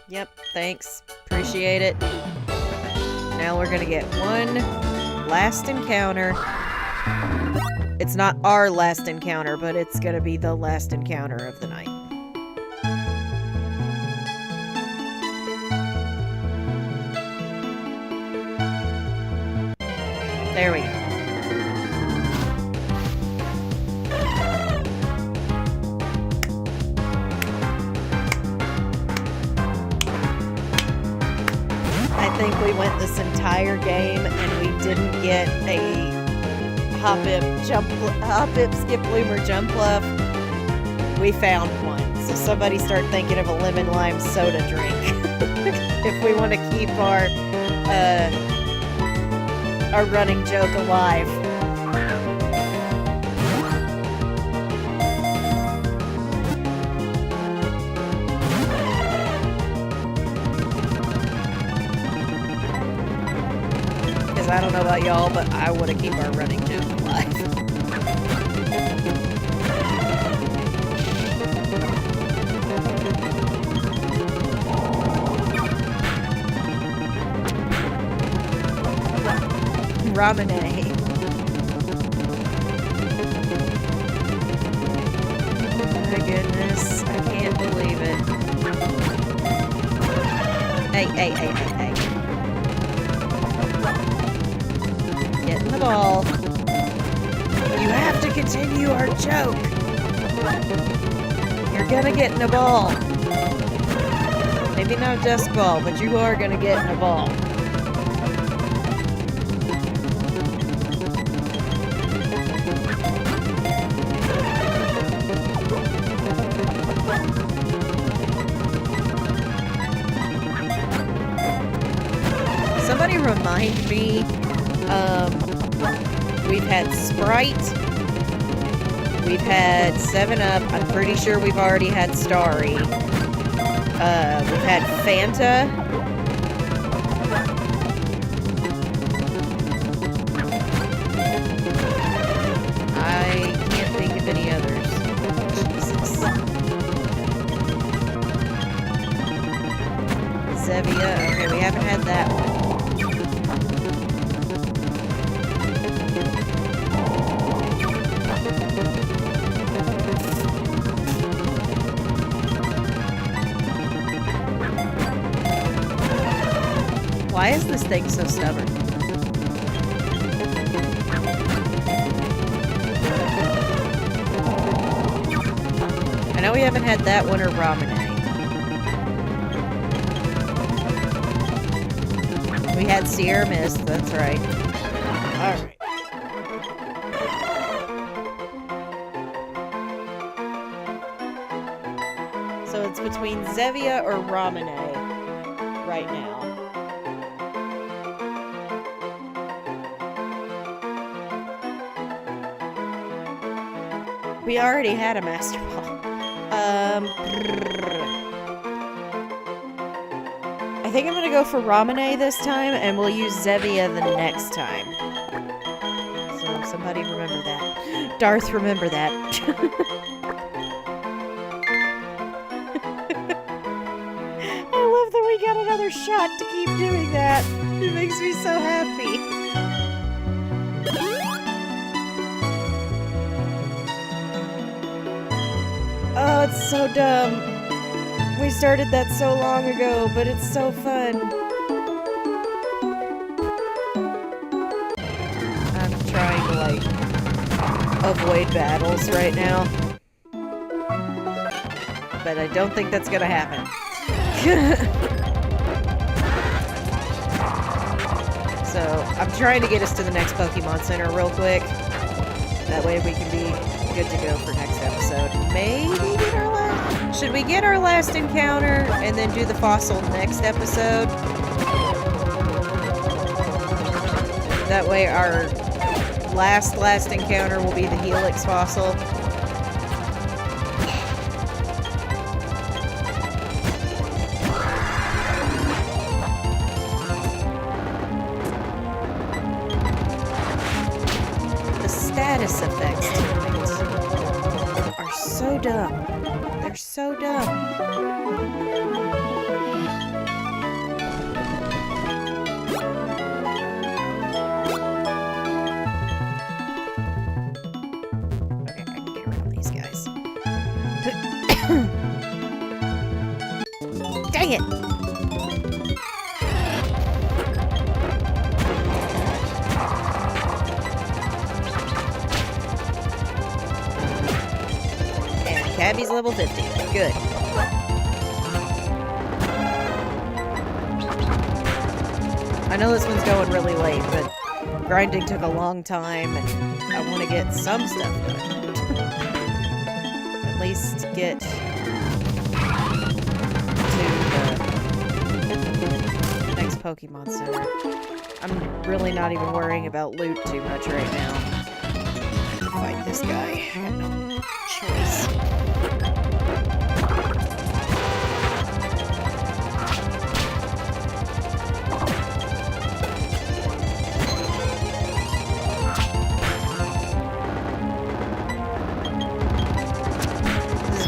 Yep, thanks. Appreciate it. Now we're gonna get one last encounter. It's not our last encounter, but it's gonna be the last encounter of the night. There we go. I think we went this entire game and we didn't get a hop it, skip loom, or jump bluff. We found one. So somebody start thinking of a lemon lime soda drink. If we want to keep our running joke alive. I don't know about y'all, but I want to keep our running joke alive. Ramune. My goodness, I can't believe it. Hey. Getting the ball. You have to continue our joke. You're gonna get in a ball. Maybe not a disc ball, but you are gonna get in a ball. Somebody remind me. We've had Sprite. We've had 7-Up. I'm pretty sure we've already had Starry. We've had Fanta. I can't think of any others. Jesus. Zevia. Okay, we haven't had that one. Why is this thing so stubborn? I know we haven't had that one or Ramune. had Sierra Mist, that's right. Alright. So it's between Zevia or Ramune right now. We already had a Master Ball. I think I'm gonna go for Ramune this time, and we'll use Zevia the next time. So somebody remember that. Darth, remember that. I love that we got another shot to keep doing that. It makes me so happy. Oh, it's so dumb. We started that so long ago, but it's so fun. I'm trying to, like, avoid battles right now. But I don't think that's gonna happen. So, I'm trying to get us to the next Pokemon Center real quick. That way we can be good to go for next episode. Maybe get our last... Should we get our last encounter and then do the fossil next episode? That way our last encounter will be the Helix fossil. The status effects tonight are so dumb. They're so dumb. Okay, I can get around these guys. Dang it! Cabby's level 50. Good. I know this one's going really late, but grinding took a long time, and I want to get some stuff done. At least get to the next Pokemon Center. I'm really not even worrying about loot too much right now. Fight this guy. I have no choice.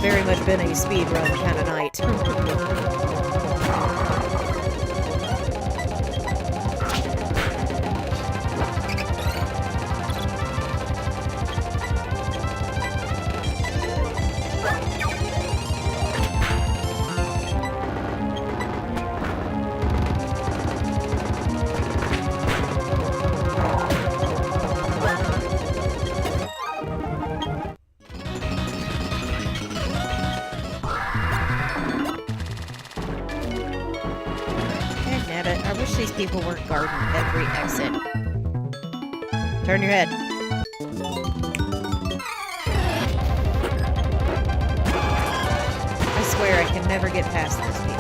Very much been a speed run kind of night. I wish these people weren't guarding every exit. Turn your head. I swear I can never get past those people.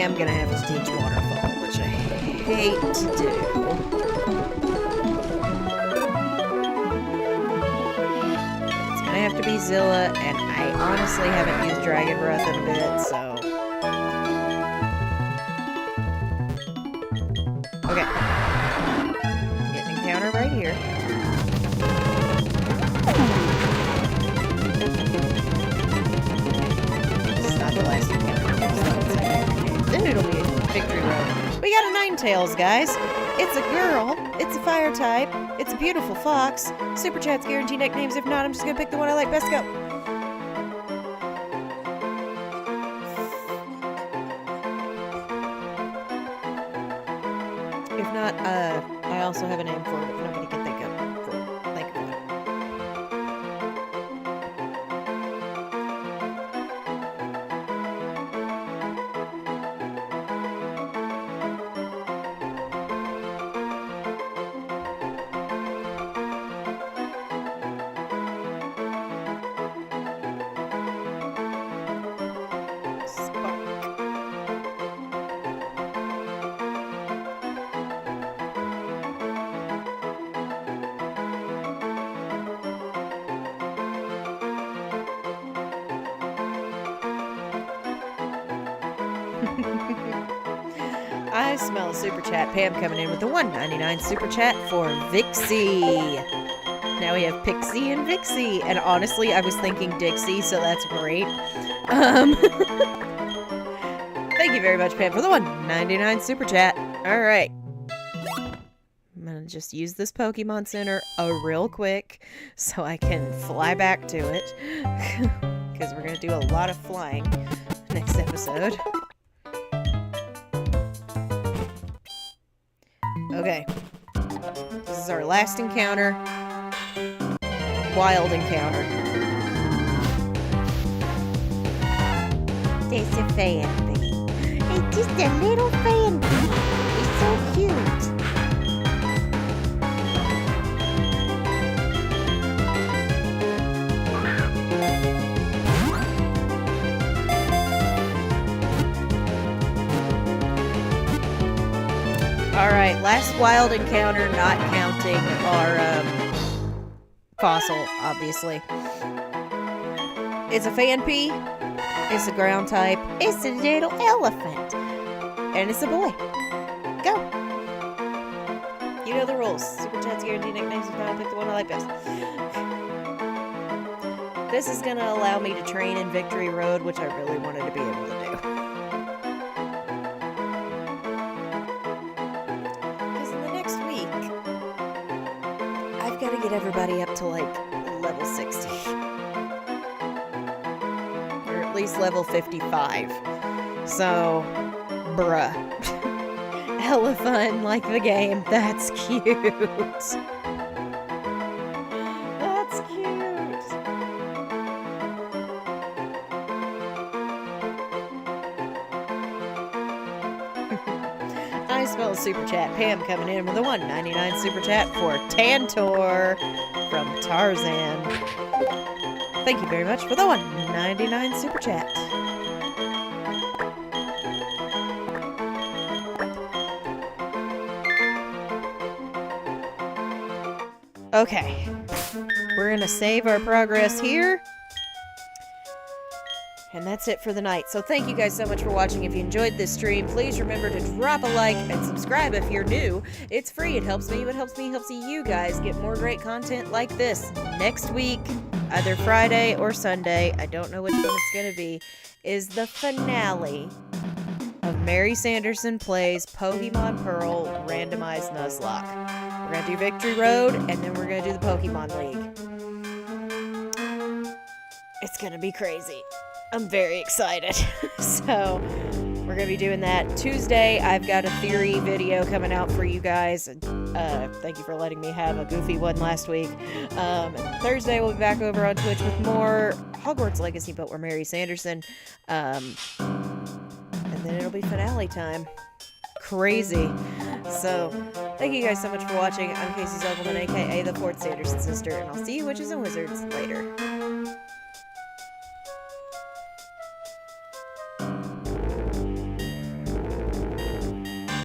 I'm gonna have to teach waterfall, which I hate to do. It's gonna have to be Zilla, and I honestly haven't used Dragon Breath in a bit, so... Okay. Get an encounter right here. This is not the last encounter. Then it'll be a victory road. We got a Ninetales, guys. It's a girl. It's a fire type. It's a beautiful fox. Super chats guarantee nicknames. If not, I'm just gonna pick the one I like best. Go. If not, I also have a name for it if nobody can think of one. I smell a super chat. Pam coming in with the $1.99 super chat for Vixie. Now we have Pixie and Vixie. And honestly, I was thinking Dixie, so that's great. Thank you very much, Pam, for the $1.99 super chat. Alright. I'm going to just use this Pokemon Center real quick so I can fly back to it. Because we're going to do a lot of flying next episode. Okay. This is our last encounter. Wild encounter. There's a fan bee. It's just a little fan bee. It's so cute. Alright, last wild encounter, not counting our fossil, obviously. It's a Fanpy. It's a ground type. It's a little elephant. And it's a boy. Go. You know the rules. Super chats guarantee nicknames. If not, I'll pick the one I like best. This is going to allow me to train in Victory Road, which I really wanted to be able to do. Because in the next week, I've got to get everybody up to, like, level 60. Or at least level 55. So, bruh. Hella fun, like the game. That's cute. That's cute. I smell a super chat. Pam coming in with a $1.99 super chat for Tantor from Tarzan. Thank you very much for the $1.99 super chat. Okay, we're gonna save our progress here, and that's it for the night. So thank you guys so much for watching. If you enjoyed this stream, please remember to drop a like and subscribe if you're new. It's free. It helps me. It helps me. Helps you guys get more great content like this. Next week, either Friday or Sunday, I don't know which one it's gonna be, is the finale of Mary Sanderson Plays Pokemon Pearl Randomized Nuzlocke. We're going to do Victory Road, and then we're going to do the Pokemon League. It's going to be crazy. I'm very excited. So, we're going to be doing that. Tuesday, I've got a theory video coming out for you guys. Thank you for letting me have a goofy one last week. Thursday, we'll be back over on Twitch with more Hogwarts Legacy, but we're Mary Sanderson. And then it'll be finale time. Crazy. So, thank you guys so much for watching. I'm Casey Zogelman, aka the 4th Sanderson Sister, and I'll see you witches and wizards later.